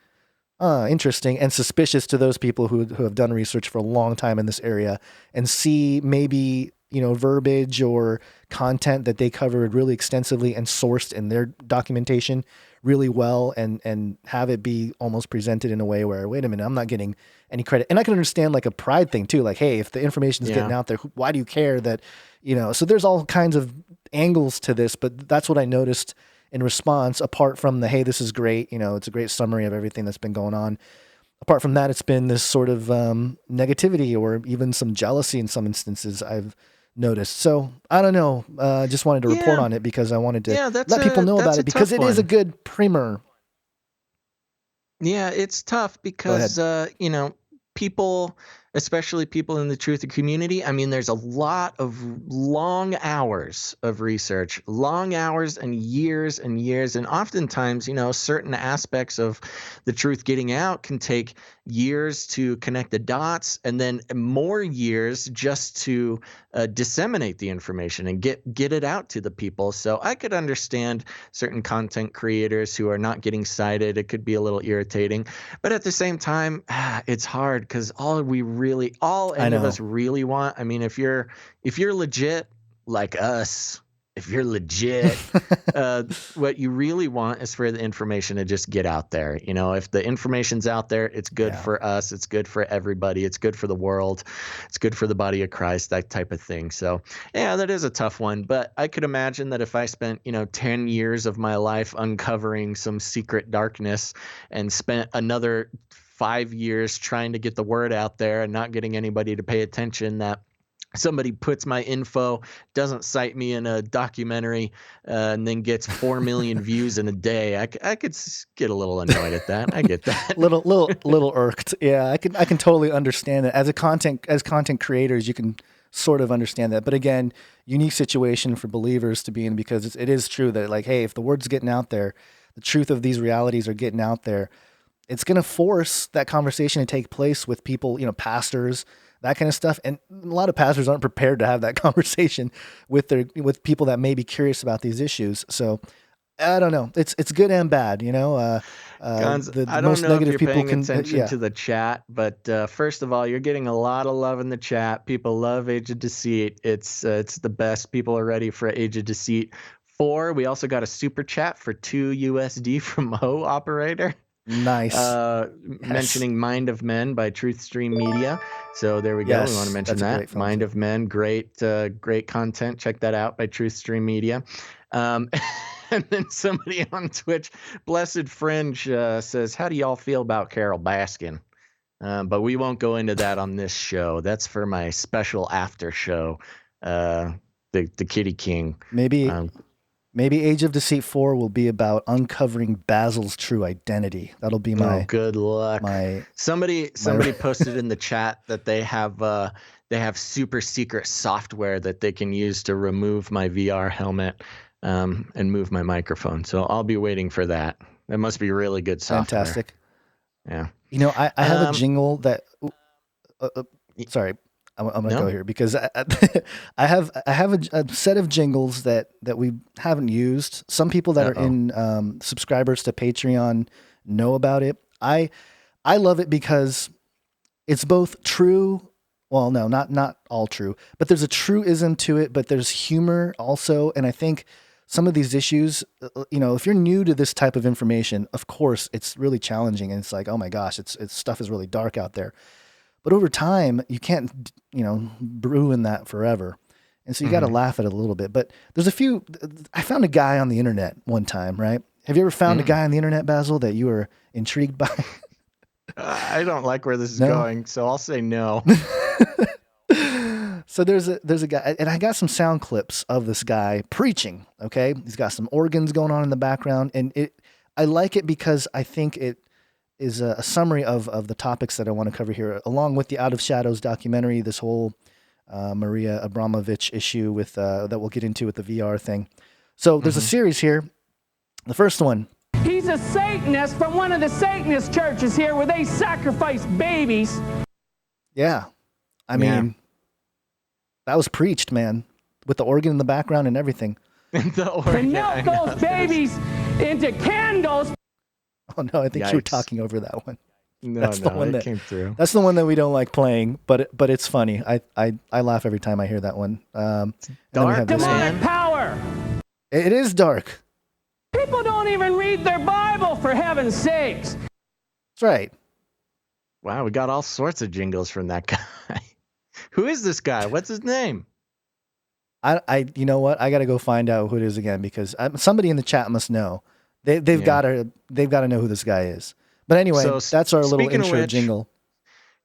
interesting and suspicious to those people who have done research for a long time in this area and see maybe, verbiage or content that they covered really extensively and sourced in their documentation really well, and have it be almost presented in a way where, wait a minute, I'm not getting any credit. And I can understand like a pride thing too. Like, hey, if the information is getting out there, why do you care that, so there's all kinds of angles to this, but that's what I noticed in response, apart from the, hey, this is great, it's a great summary of everything that's been going on. Apart from that, it's been this sort of negativity or even some jealousy in some instances I've noticed. So I don't know. Just wanted to report on it because I wanted to let people know about it because it is a good primer. Yeah, it's tough because, people, especially people in the truth community, I mean, there's a lot of long hours of research, long hours and years. And oftentimes, certain aspects of the truth getting out can take years to connect the dots and then more years just to disseminate the information and get it out to the people. So I could understand certain content creators who are not getting cited. It could be a little irritating, but at the same time, it's hard because all any of us really want. I mean, if you're legit like us, if you're legit, what you really want is for the information to just get out there. If the information's out there, it's good for us. It's good for everybody. It's good for the world. It's good for the body of Christ, that type of thing. So, yeah, that is a tough one. But I could imagine that if I spent, 10 years of my life uncovering some secret darkness and spent another 5 years trying to get the word out there and not getting anybody to pay attention, that somebody puts my info, doesn't cite me in a documentary, and then gets 4 million views in a day. I could get a little annoyed at that. I get that. little irked. Yeah, I can totally understand it. As content creators, you can sort of understand that. But again, unique situation for believers to be in, because it is true that, like, hey, if the word's getting out there, the truth of these realities are getting out there, it's going to force that conversation to take place with people, pastors, that kind of stuff. And a lot of pastors aren't prepared to have that conversation with people that may be curious about these issues. So I don't know. It's good and bad, Guns, the I don't most know negative if you're people paying can attention to the chat, but first of all, you're getting a lot of love in the chat. People love Age of Deceit. It's the best. People are ready for Age of Deceit 4. We also got a super chat for $2 from Ho Operator. Nice. Mentioning Mind of Men by Truthstream Media. So there we go. Yes, We want to mention that. Mind too. of Men, great content. Check that out by Truthstream Media. And then somebody on Twitch, Blessed Fringe, says, how do y'all feel about Carol Baskin? But we won't go into that on this show. That's for my special after show, the Kitty King. Maybe Age of Deceit 4 will be about uncovering Basil's true identity. That'll be my. Oh, good luck. Somebody posted in the chat that they have super secret software that they can use to remove my VR helmet and move my microphone. So I'll be waiting for that. That must be really good software. Fantastic. Yeah. I have a jingle that. Sorry. I'm going to go here because I have a set of jingles that we haven't used. Some people that are in subscribers to Patreon know about it. I love it because it's both true. Well, no, not all true, but there's a truism to it, but there's humor also. And I think some of these issues, if you're new to this type of information, of course, it's really challenging. And it's like, oh my gosh, it's stuff is really dark out there. But over time, you can't, brew in that forever. And so you got to laugh at it a little bit. But there's I found a guy on the internet one time, right? Have you ever found a guy on the internet, Basil, that you were intrigued by? I don't like where this is going, so I'll say no. So there's a guy, and I got some sound clips of this guy preaching, okay? He's got some organs going on in the background, and I like it because I think it is a summary of the topics that I want to cover here, along with the Out of Shadows documentary, this whole Maria Abramovich issue with that we'll get into with the VR thing. So there's a series here. The first one. He's a Satanist from one of the Satanist churches here where they sacrifice babies. Yeah. I mean, that was preached, man, with the organ in the background and everything. And melt those babies into candles. Oh, no, I think you were talking over that one. No, that's the one that came through. That's the one that we don't like playing, but it's funny. I laugh every time I hear that one. Dark demonic power. It is dark. People don't even read their Bible, for heaven's sakes. That's right. Wow, we got all sorts of jingles from that guy. Who is this guy? What's his name? You know what? I got to go find out who it is again, because somebody in the chat must know. They've got to know who this guy is. But anyway, that's our little intro jingle.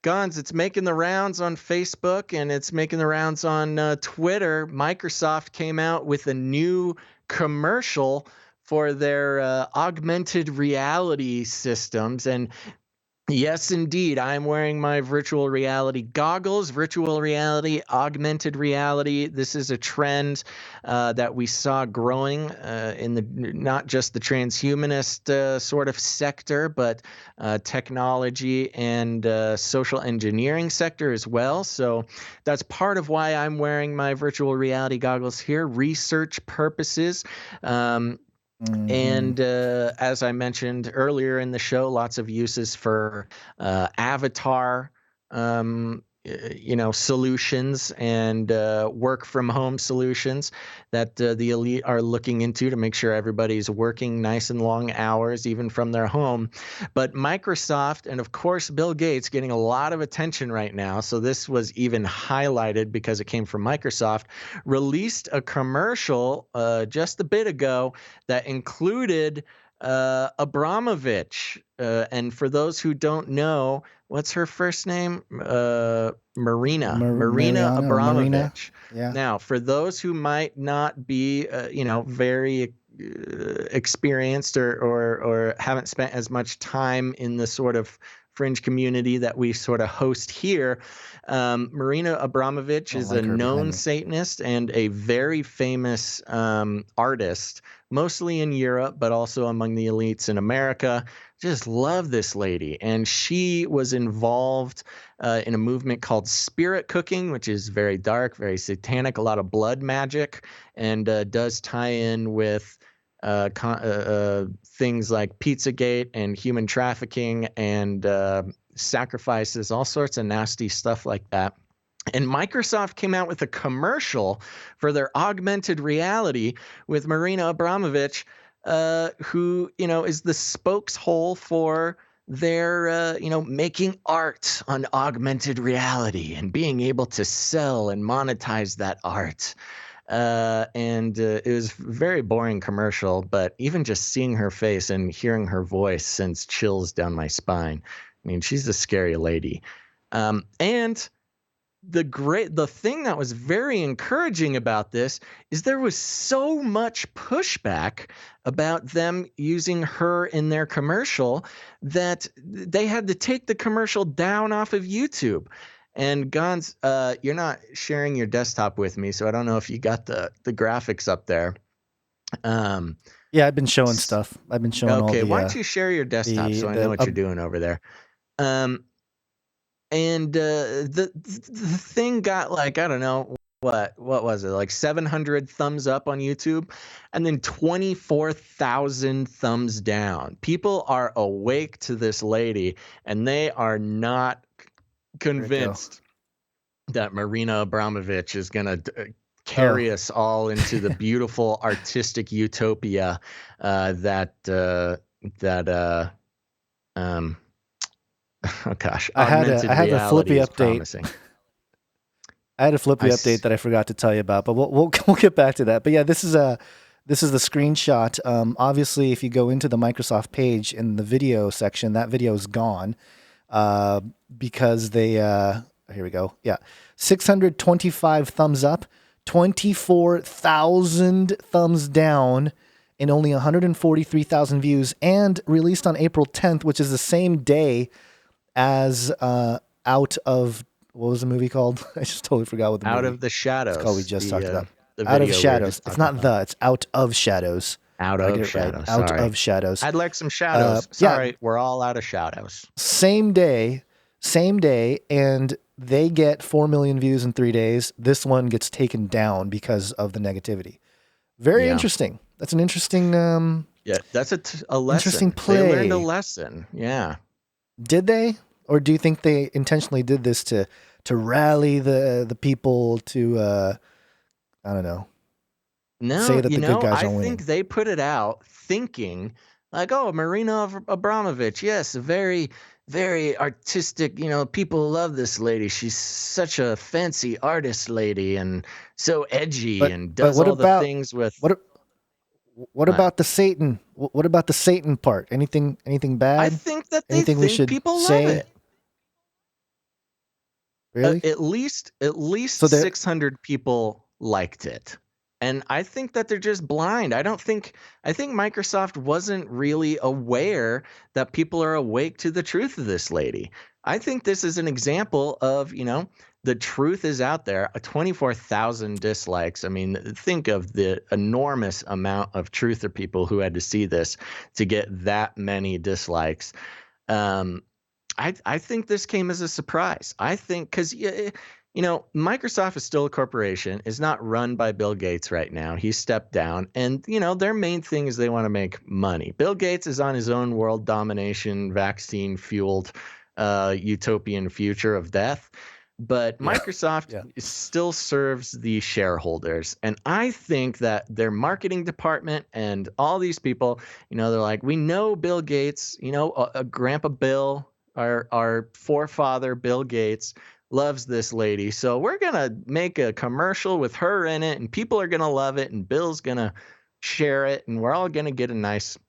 Guns, it's making the rounds on Facebook and it's making the rounds on Twitter. Microsoft came out with a new commercial for their augmented reality systems. And yes, indeed, I'm wearing my virtual reality goggles, virtual reality, augmented reality. This is a trend that we saw growing in the not just the transhumanist sort of sector, but technology and social engineering sector as well. So that's part of why I'm wearing my virtual reality goggles here, research purposes. And as I mentioned earlier in the show, lots of uses for avatar, solutions and work from home solutions that the elite are looking into to make sure everybody's working nice and long hours, even from their home. But Microsoft and, of course, Bill Gates getting a lot of attention right now. So this was even highlighted because it came from Microsoft, released a commercial just a bit ago that included Abramovich. And for those who don't know, what's her first name? Marina Abramovich. Yeah. Now, for those who might not be, very experienced or haven't spent as much time in the sort of fringe community that we sort of host here, Marina Abramovich is a known Satanist and a very famous artist, mostly in Europe, but also among the elites in America. Just love this lady. And she was involved in a movement called spirit cooking, which is very dark, very satanic, a lot of blood magic, and does tie in with things like Pizzagate and human trafficking and sacrifices, all sorts of nasty stuff like that. And Microsoft came out with a commercial for their augmented reality with Marina Abramovich, who, is the spokeshole for their, making art on augmented reality and being able to sell and monetize that art. And it was a very boring commercial, but even just seeing her face and hearing her voice sends chills down my spine. I mean, she's a scary lady. And the thing that was very encouraging about this is there was so much pushback about them using her in their commercial that they had to take the commercial down off of YouTube. And Gons, you're not sharing your desktop with me, so I don't know if you got the graphics up there. Yeah, I've been showing stuff. I've been showing all the... Okay, why don't you share your desktop so I know what you're doing over there? And the thing got like, I don't know, what was it, like 700 thumbs up on YouTube and then 24,000 thumbs down. People are awake to this lady and they are not convinced that Marina Abramovich is going to carry us all into the beautiful artistic utopia that oh gosh, I had a flippy update. Promising. I had a flippy update that I forgot to tell you about, but we'll get back to that. But yeah, this is the screenshot. Obviously, if you go into the Microsoft page in the video section, that video is gone because they here we go. Yeah, 625 thumbs up, 24,000 thumbs down, and only 143,000 views, and released on April 10th, which is the same day as Out of, what was the movie called? I just totally forgot what the movie. Out of the Shadows. It's called, we just talked about. the Out of video we were shadows. just It's talking not about. It's out of shadows. Out I of get it right. shadows. Out Sorry. of shadows. I'd like some shadows. Yeah. Sorry, we're all out of shadows. Same day, and they get 4 million views in 3 days. This one gets taken down because of the negativity. Very Yeah. interesting. That's an interesting. Yeah, that's a lesson. Interesting They learned a play. lesson. Yeah. Did they, or do you think they intentionally did this to rally the people to I don't know, No, say that the good guys I are winning? think they put it out thinking like, oh, Marina Abramovich, yes, a very, very artistic, people love this lady. She's such a fancy artist lady and so edgy and But does what all the about things with what what? about the Satan? What about the Satan part? Anything bad? I think that they Anything we think should people say? love it. Really? At least So they're 600 people liked it. And I think that they're just blind. I think Microsoft wasn't really aware that people are awake to the truth of this lady. I think this is an example of, the truth is out there. 24,000 dislikes. I mean, think of the enormous amount of truther people who had to see this to get that many dislikes. I think this came as a surprise. I think because Microsoft is still a corporation. It's not run by Bill Gates right now. He stepped down, and their main thing is they want to make money. Bill Gates is on his own world domination, vaccine fueled utopian future of death. But Microsoft still serves the shareholders. And I think that their marketing department and all these people, they're like, we know Bill Gates, Grandpa Bill, our forefather Bill Gates loves this lady. So we're going to make a commercial with her in it and people are going to love it and Bill's going to share it and we're all going to get a nice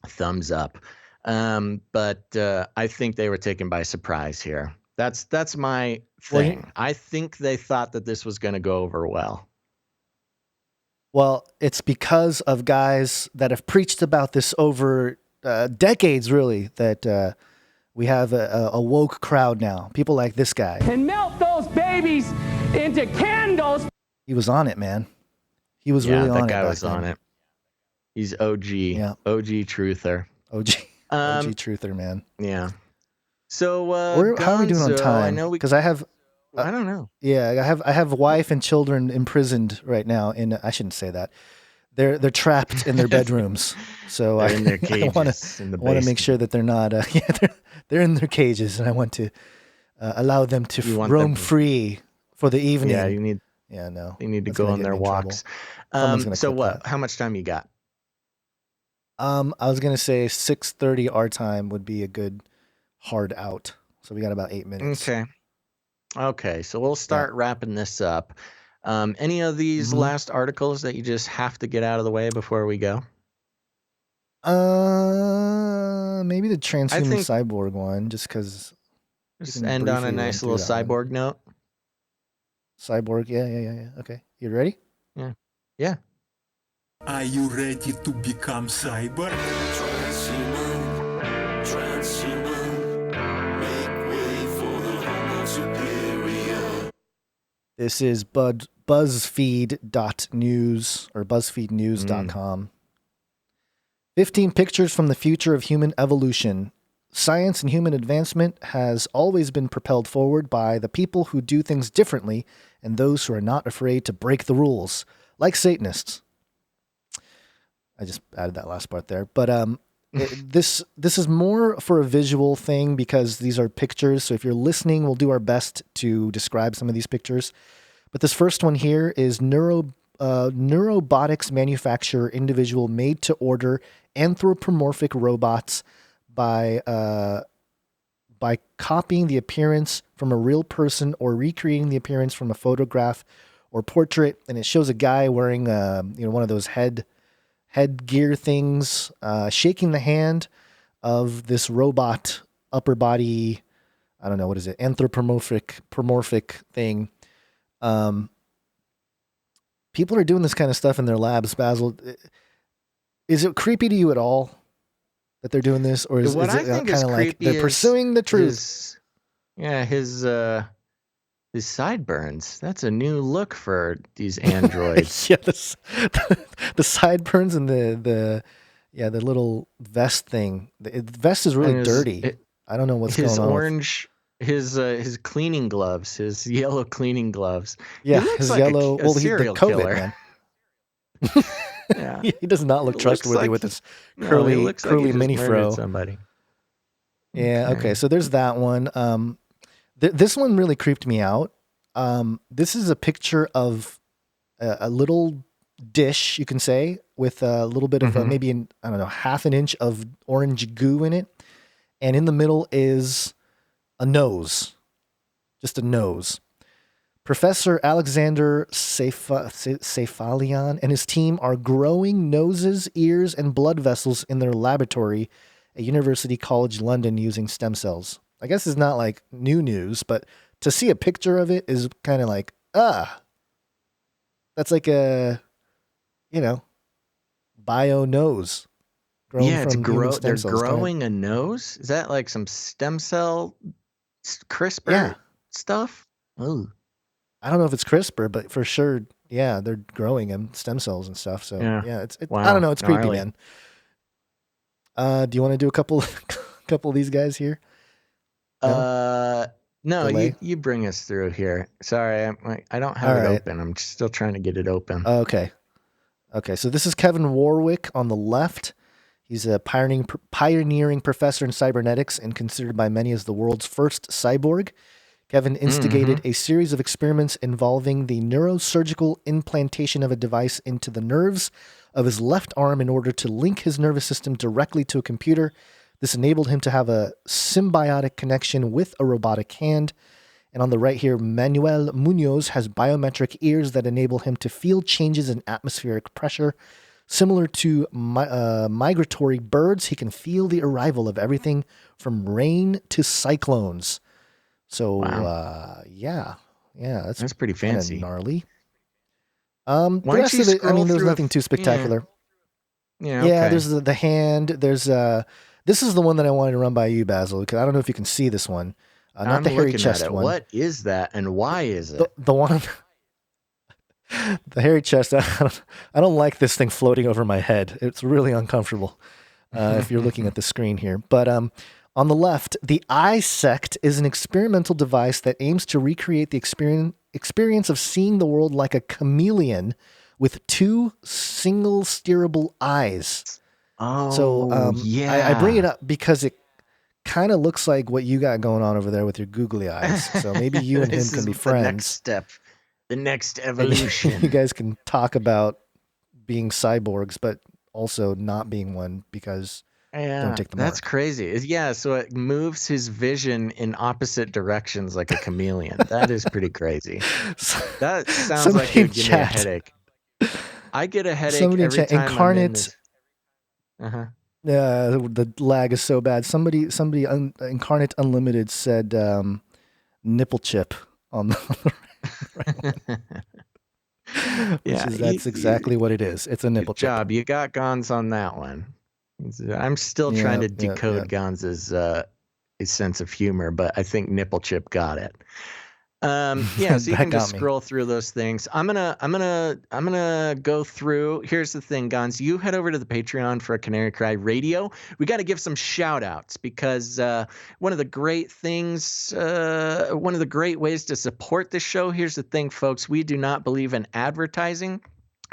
thumbs up. But I think they were taken by surprise here. That's my thing. I think they thought that this was going to go over well. Well, it's because of guys that have preached about this over decades, really, that we have a woke crowd now. People like this guy. And melt those babies into candles. He was on it, man. He was really on it. That guy was on it. He's OG. Yeah. OG truther. OG truther, man. Yeah. So how are we doing on time? I know because I have. I don't know. Yeah, I have wife and children imprisoned right now. I shouldn't say that. They're trapped in their bedrooms. So they're in their cages. I want to make sure that they're not. They're in their cages, and I want to allow them to roam free for the evening. Yeah, you need. Yeah, no. They need to go on their walks. So what? How much time you got? I was gonna say 6:30 our time would be a good hard out. So we got about 8 minutes. Okay. So we'll start wrapping this up. Any of these last articles that you just have to get out of the way before we go? Maybe the transhuman cyborg one, just because. Just end on a nice little cyborg note. Cyborg, yeah. Okay, you ready? Yeah. Are you ready to become cyborg? This is BuzzFeed.news or BuzzFeedNews.com. 15 pictures from the future of human evolution. Science and human advancement has always been propelled forward by the people who do things differently and those who are not afraid to break the rules, like Satanists. I just added that last part there. But this is more for a visual thing because these are pictures. So if you're listening, we'll do our best to describe some of these pictures. But this first one here is Neurobotics manufacturer individual made to order anthropomorphic robots by copying the appearance from a real person or recreating the appearance from a photograph or portrait. And it shows a guy wearing one of those headgear things, shaking the hand of this robot upper body, I don't know, what is it? Anthropomorphic thing. People are doing this kind of stuff in their labs, Basil. Is it creepy to you at all that they're doing this? Or is it kind of like they're pursuing the truth? His His sideburns. That's a new look for these androids. Yeah, the sideburns and the little vest thing. The vest is really And dirty. I don't know what's his going on. orange, his cleaning gloves, his yellow cleaning gloves. Yeah, He looks his like yellow. a He's the serial COVID killer. man. Yeah, He does not look He looks trustworthy like with he- his no, he curly looks like he just mini murdered fro. somebody. Yeah. Okay. So there's that one. This one really creeped me out. This is a picture of a little dish, you can say, with a little bit of maybe I don't know, half an inch of orange goo in it, and in the middle is a nose, just a nose. Professor Alexander Sefalian and his team are growing noses, ears, and blood vessels in their laboratory at University College London using stem cells. I guess it's not like new news, but to see a picture of it is kind of like, that's like a, bio nose grown Yeah, from human stem they're cells. growing a nose. Is that like some stem cell CRISPR Yeah. stuff? Oh, I don't know if it's CRISPR, but for sure, yeah, they're growing them stem cells and stuff. So yeah. it's Wow, I don't know, it's creepy, gnarly. man. Do you want to do a couple of these guys here? No, Delay? you bring us through here. Sorry, I don't have All it right. open. I'm still trying to get it open. Okay. So this is Kevin Warwick on the left. He's a pioneering professor in cybernetics and considered by many as the world's first cyborg. Kevin instigated a series of experiments involving the neurosurgical implantation of a device into the nerves of his left arm in order to link his nervous system directly to a computer. This enabled him to have a symbiotic connection with a robotic hand. And on the right here, Manuel Munoz has biometric ears that enable him to feel changes in atmospheric pressure. Similar to migratory birds, he can feel the arrival of everything from rain to cyclones. So, Wow. that's pretty fancy. gnarly. Why The don't rest you of it, I scroll mean, there's through nothing too spectacular. Yeah, okay. There's the hand. There's this is the one that I wanted to run by you, Basil, because I don't know if you can see this one. Not I'm the hairy looking chest at it. one. What is that, and why is it? The one, the hairy chest. I don't like this thing floating over my head. It's really uncomfortable if you're looking at the screen here. But on the left, the iSect is an experimental device that aims to recreate the experience of seeing the world like a chameleon with two single steerable eyes. Oh, So yeah. I bring it up because it kind of looks like what you got going on over there with your googly eyes. So maybe you and him This can is be the friends. next step, the next And evolution. you guys can talk about being cyborgs, but also not being one because don't take the That's mark. crazy. Yeah, so it moves his vision in opposite directions like a chameleon. That is pretty crazy. That sounds Somebody like it would in give me a chat- headache. I get a headache Somebody in every chat, time I'm in Incarnate. this. The lag is so bad. Somebody, Incarnate Unlimited said nipple chip on the right one. That's exactly what it is. It's a nipple Good chip. job. You got Gons on that one. I'm still trying to decode Gons's his sense of humor, but I think nipple chip got it. So you That can got just me. scroll through those things. I'm gonna go through. Here's the thing, Gons. You head over to the Patreon for a Canary Cry Radio. We got to give some shout outs because one of the great things, one of the great ways to support the show. Here's the thing, folks. We do not believe in advertising.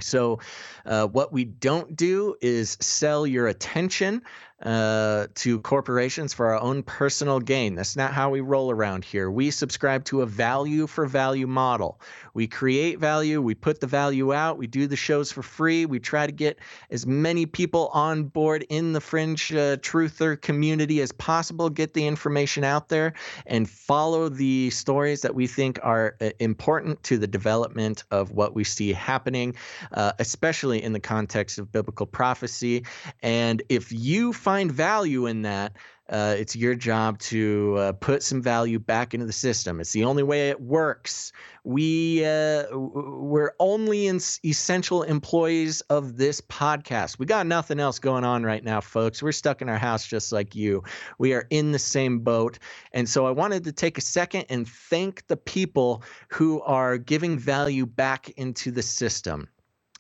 So what we don't do is sell your attention to corporations for our own personal gain. That's not how we roll around here. We subscribe to a value for value model. We create value. We put the value out. We do the shows for free. We try to get as many people on board in the fringe truther community as possible, get the information out there, and follow the stories that we think are important to the development of what we see happening, especially in the context of biblical prophecy. And if you find find value in that, it's your job to put some value back into the system. It's the only way it works. We're only essential employees of this podcast. We got nothing else going on right now, folks. We're stuck in our house just like you. We are in the same boat. And so I wanted to take a second and thank the people who are giving value back into the system,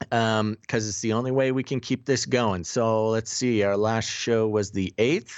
because it's the only way we can keep this going. So let's see. Our last show was the 8th.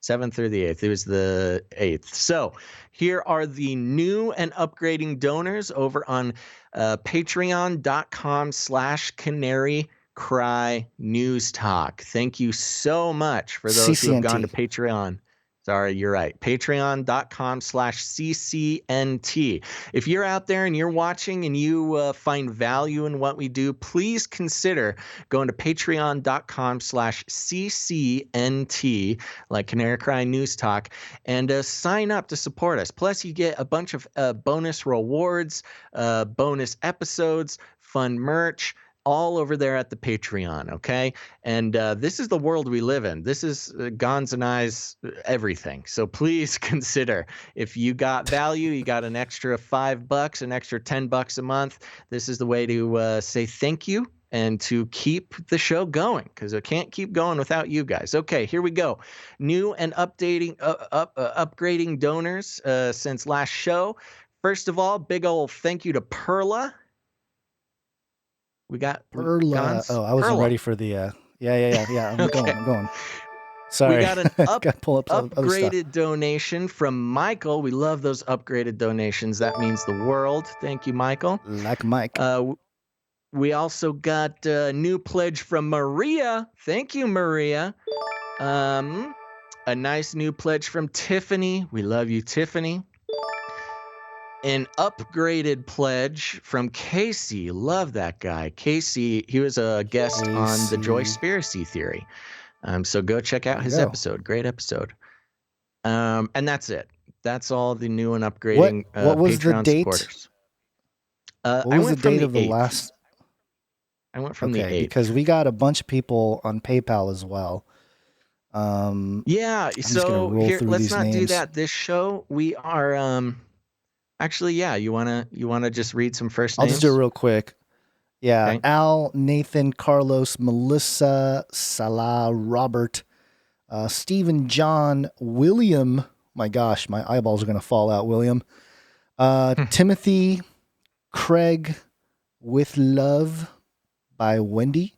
7th or the 8th. It was the 8th. So here are the new and upgrading donors over on patreon.com/Canary Cry News Talk. Thank you so much for those who have gone to Patreon. Sorry, you're right. Patreon.com/CCNT. If you're out there and you're watching and you find value in what we do, please consider going to patreon.com/CCNT, like Canary Cry News Talk, and sign up to support us. Plus, you get a bunch of bonus rewards, bonus episodes, fun merch, all over there at the Patreon, okay? And this is the world we live in. This is Gonz and I's everything. So please consider, if you got value, you got an extra $5, an extra $10 a month, this is the way to say thank you and to keep the show going, because it can't keep going without you guys. Okay, here we go. New and upgrading donors since last show. First of all, big old thank you to Perla. We got Perla. Oh, I wasn't ready for the. Yeah. I'm Okay. going. Sorry. We got an upgraded donation from Michael. We love those upgraded donations. That means the world. Thank you, Michael. Like Mike. We also got a new pledge from Maria. Thank you, Maria. A nice new pledge from Tiffany. We love you, Tiffany. An upgraded pledge from Casey. Love that guy. Casey, he was a guest on the Joyspiracy Theory. So go check out his episode. Great episode. And that's it. That's all the new and upgrading what was Patreon the date? supporters. What was the date of the last? I went from the 8th. Because we got a bunch of people on PayPal as well. Yeah, so here, let's not do that this show. We are actually, yeah, you wanna just read some first names? I'll just do it real quick. Yeah, Okay. Al, Nathan, Carlos, Melissa, Salah, Robert, Stephen, John, William. My gosh, my eyeballs are gonna fall out. William, Timothy, Craig, With Love by Wendy,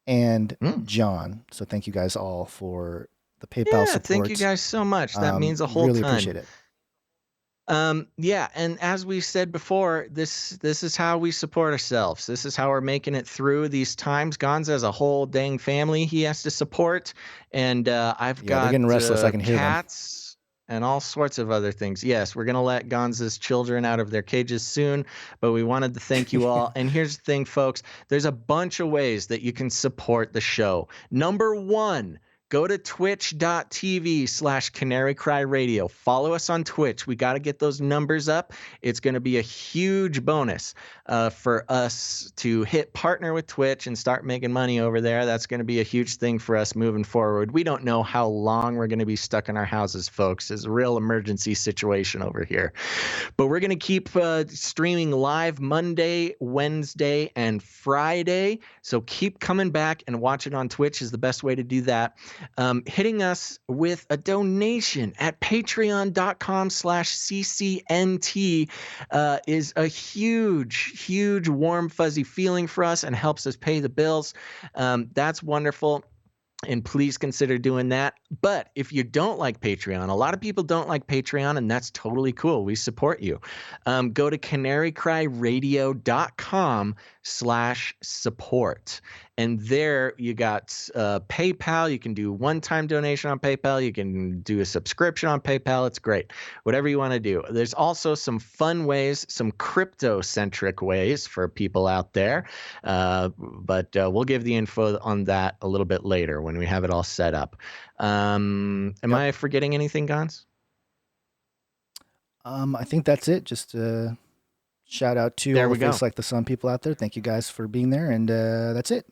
and John. So thank you guys all for the PayPal support. Thank you guys so much. That means a whole really ton. Appreciate it. Yeah, and as we said before, this is how we support ourselves. This is how we're making it through these times. Gonz has a whole dang family he has to support, and I've got they're getting restless. I can hear them. cats and all sorts of other things. Yes, we're gonna let Gonz's children out of their cages soon, but we wanted to thank you all. And here's the thing, folks: there's a bunch of ways that you can support the show. Number one, go to twitch.tv/Canary Cry Radio. Follow us on Twitch. We got to get those numbers up. It's going to be a huge bonus for us to hit partner with Twitch and start making money over there. That's going to be a huge thing for us moving forward. We don't know how long we're going to be stuck in our houses, folks. It's a real emergency situation over here. But we're going to keep streaming live Monday, Wednesday, and Friday. So keep coming back and watch it on Twitch is the best way to do that. Hitting us with a donation at patreon.com/CCNT is a huge, warm, fuzzy feeling for us and helps us pay the bills. That's wonderful. And please consider doing that. But if you don't like Patreon, a lot of people don't like Patreon, and that's totally cool. We support you. Go to canarycryradio.com/support. And there you got PayPal. You can do one-time donation on PayPal. You can do a subscription on PayPal. It's great. Whatever you want to do. There's also some fun ways, some crypto-centric ways for people out there. But we'll give the info on that a little bit later when we have it all set up. Am I forgetting anything, Gonz? I think that's it. Just shout out to all the FaceLikeTheSun people out there. Thank you guys for being there, and that's it.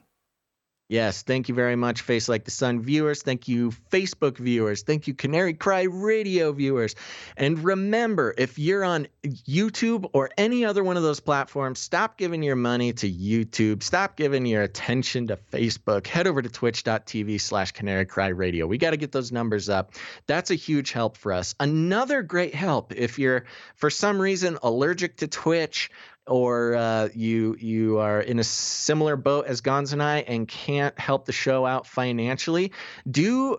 Yes, thank you very much, Face Like the Sun viewers. Thank you, Facebook viewers. Thank you, Canary Cry Radio viewers. And remember, if you're on YouTube or any other one of those platforms, stop giving your money to YouTube. Stop giving your attention to Facebook. Head over to twitch.tv/Canary Cry Radio. We got to get those numbers up. That's a huge help for us. Another great help, if you're, for some reason, allergic to Twitch, or you are in a similar boat as Gons and I and can't help the show out financially, do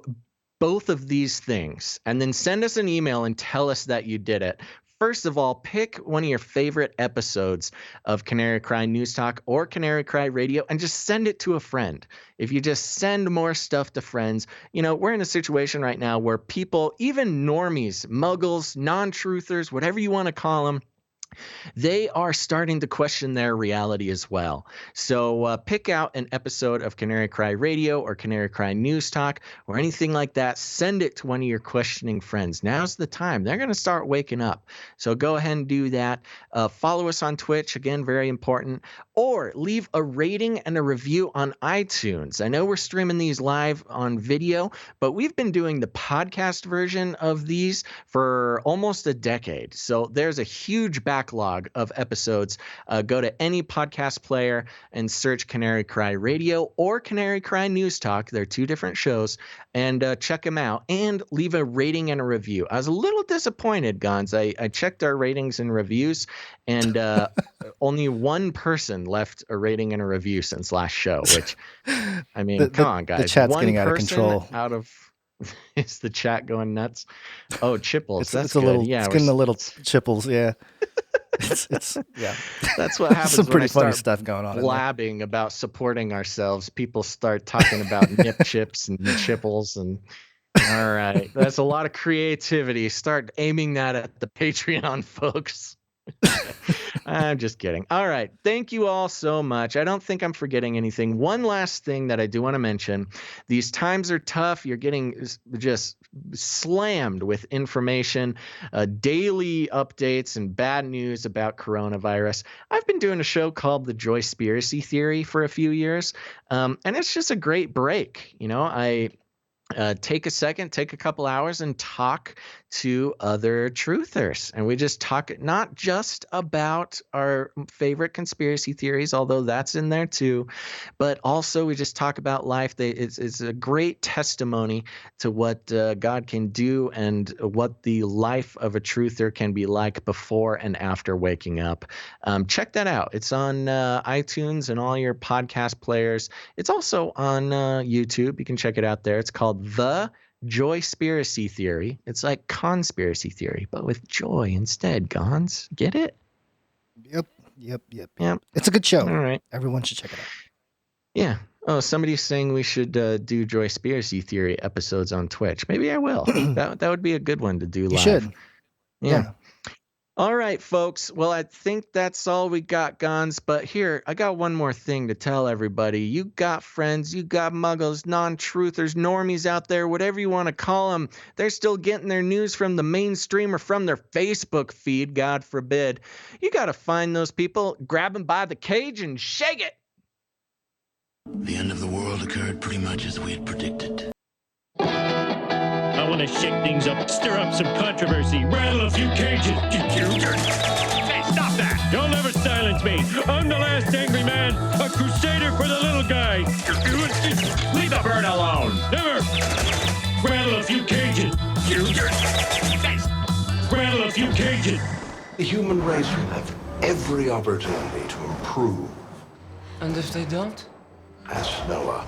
both of these things and then send us an email and tell us that you did it. First of all, pick one of your favorite episodes of Canary Cry News Talk or Canary Cry Radio and just send it to a friend. If you just send more stuff to friends, we're in a situation right now where people, even normies, muggles, non-truthers, whatever you want to call them, they are starting to question their reality as well. So pick out an episode of Canary Cry Radio or Canary Cry News Talk or anything like that. Send it to one of your questioning friends. Now's the time. They're going to start waking up. So go ahead and do that. Follow us on Twitch. Again, very important. Or leave a rating and a review on iTunes. I know we're streaming these live on video, but we've been doing the podcast version of these for almost a decade. So there's a huge backlog of episodes. Go to any podcast player and search Canary Cry Radio or Canary Cry News Talk. They're two different shows, and check them out and leave a rating and a review. I was a little disappointed, Gons. I checked our ratings and reviews, and only one person left a rating and a review since last show, which, I mean, come on, guys. The chat's one getting out of control. Is the chat going nuts? Oh, Chipples. That's a good. little, Yeah, it's getting a little Chipples. Yeah. It's yeah. That's what happens. Some pretty when I funny start stuff going on. Blabbing about supporting ourselves. People start talking about nip chips and chipples, and all right, that's a lot of creativity. Start aiming that at the Patreon folks. I'm just kidding. All right. Thank you all so much. I don't think I'm forgetting anything. One last thing that I do want to mention. These times are tough. You're getting just slammed with information, daily updates and bad news about coronavirus. I've been doing a show called The Joyspiracy Theory for a few years, and it's just a great break. I take a couple hours and talk to other truthers, and we just talk not just about our favorite conspiracy theories, although that's in there too, but also we just talk about life. It's a great testimony to what God can do and what the life of a truther can be like before and after waking up. Check that out. It's on iTunes and all your podcast players. It's also on YouTube. You can check it out there. It's called The Joyspiracy Theory. It's like conspiracy theory, but with joy instead, Gons. Get it? Yep. It's a good show. All right. Everyone should check it out. Yeah. Oh, somebody's saying we should do Joyspiracy Theory episodes on Twitch. Maybe I will. that would be a good one to do live. You should. Yeah. All right, folks. Well, I think that's all we got, Gons. But here, I got one more thing to tell everybody. You got friends, you got muggles, non-truthers, normies out there, whatever you want to call them. They're still getting their news from the mainstream or from their Facebook feed, God forbid. You got to find those people, grab them by the cage and shake it. The end of the world occurred pretty much as we had predicted. I want to shake things up, stir up some controversy, rattle a few cages. Hey, stop that! You'll never silence me. I'm the last angry man, a crusader for the little guy. Leave the bird alone. Never. Rattle a few cages. Rattle a few cages. The human race will have every opportunity to improve. And if they don't? Ask Noah.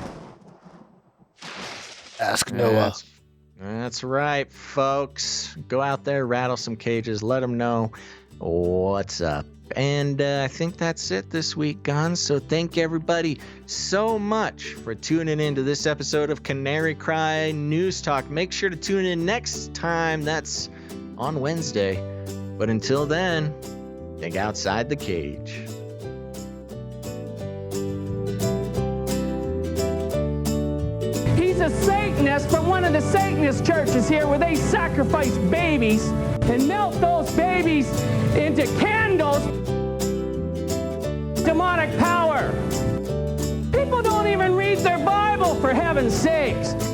Ask Noah. That's right, folks. Go out there, rattle some cages, let them know what's up. And I think that's it this week, Gons. So thank everybody so much for tuning into this episode of Canary Cry News Talk. Make sure to tune in next time. That's on Wednesday. But until then, think outside the cage. He's a Satanist from one of the Satanist churches here where they sacrifice babies and melt those babies into candles. Demonic power. People don't even read their Bible. for heaven's sakes.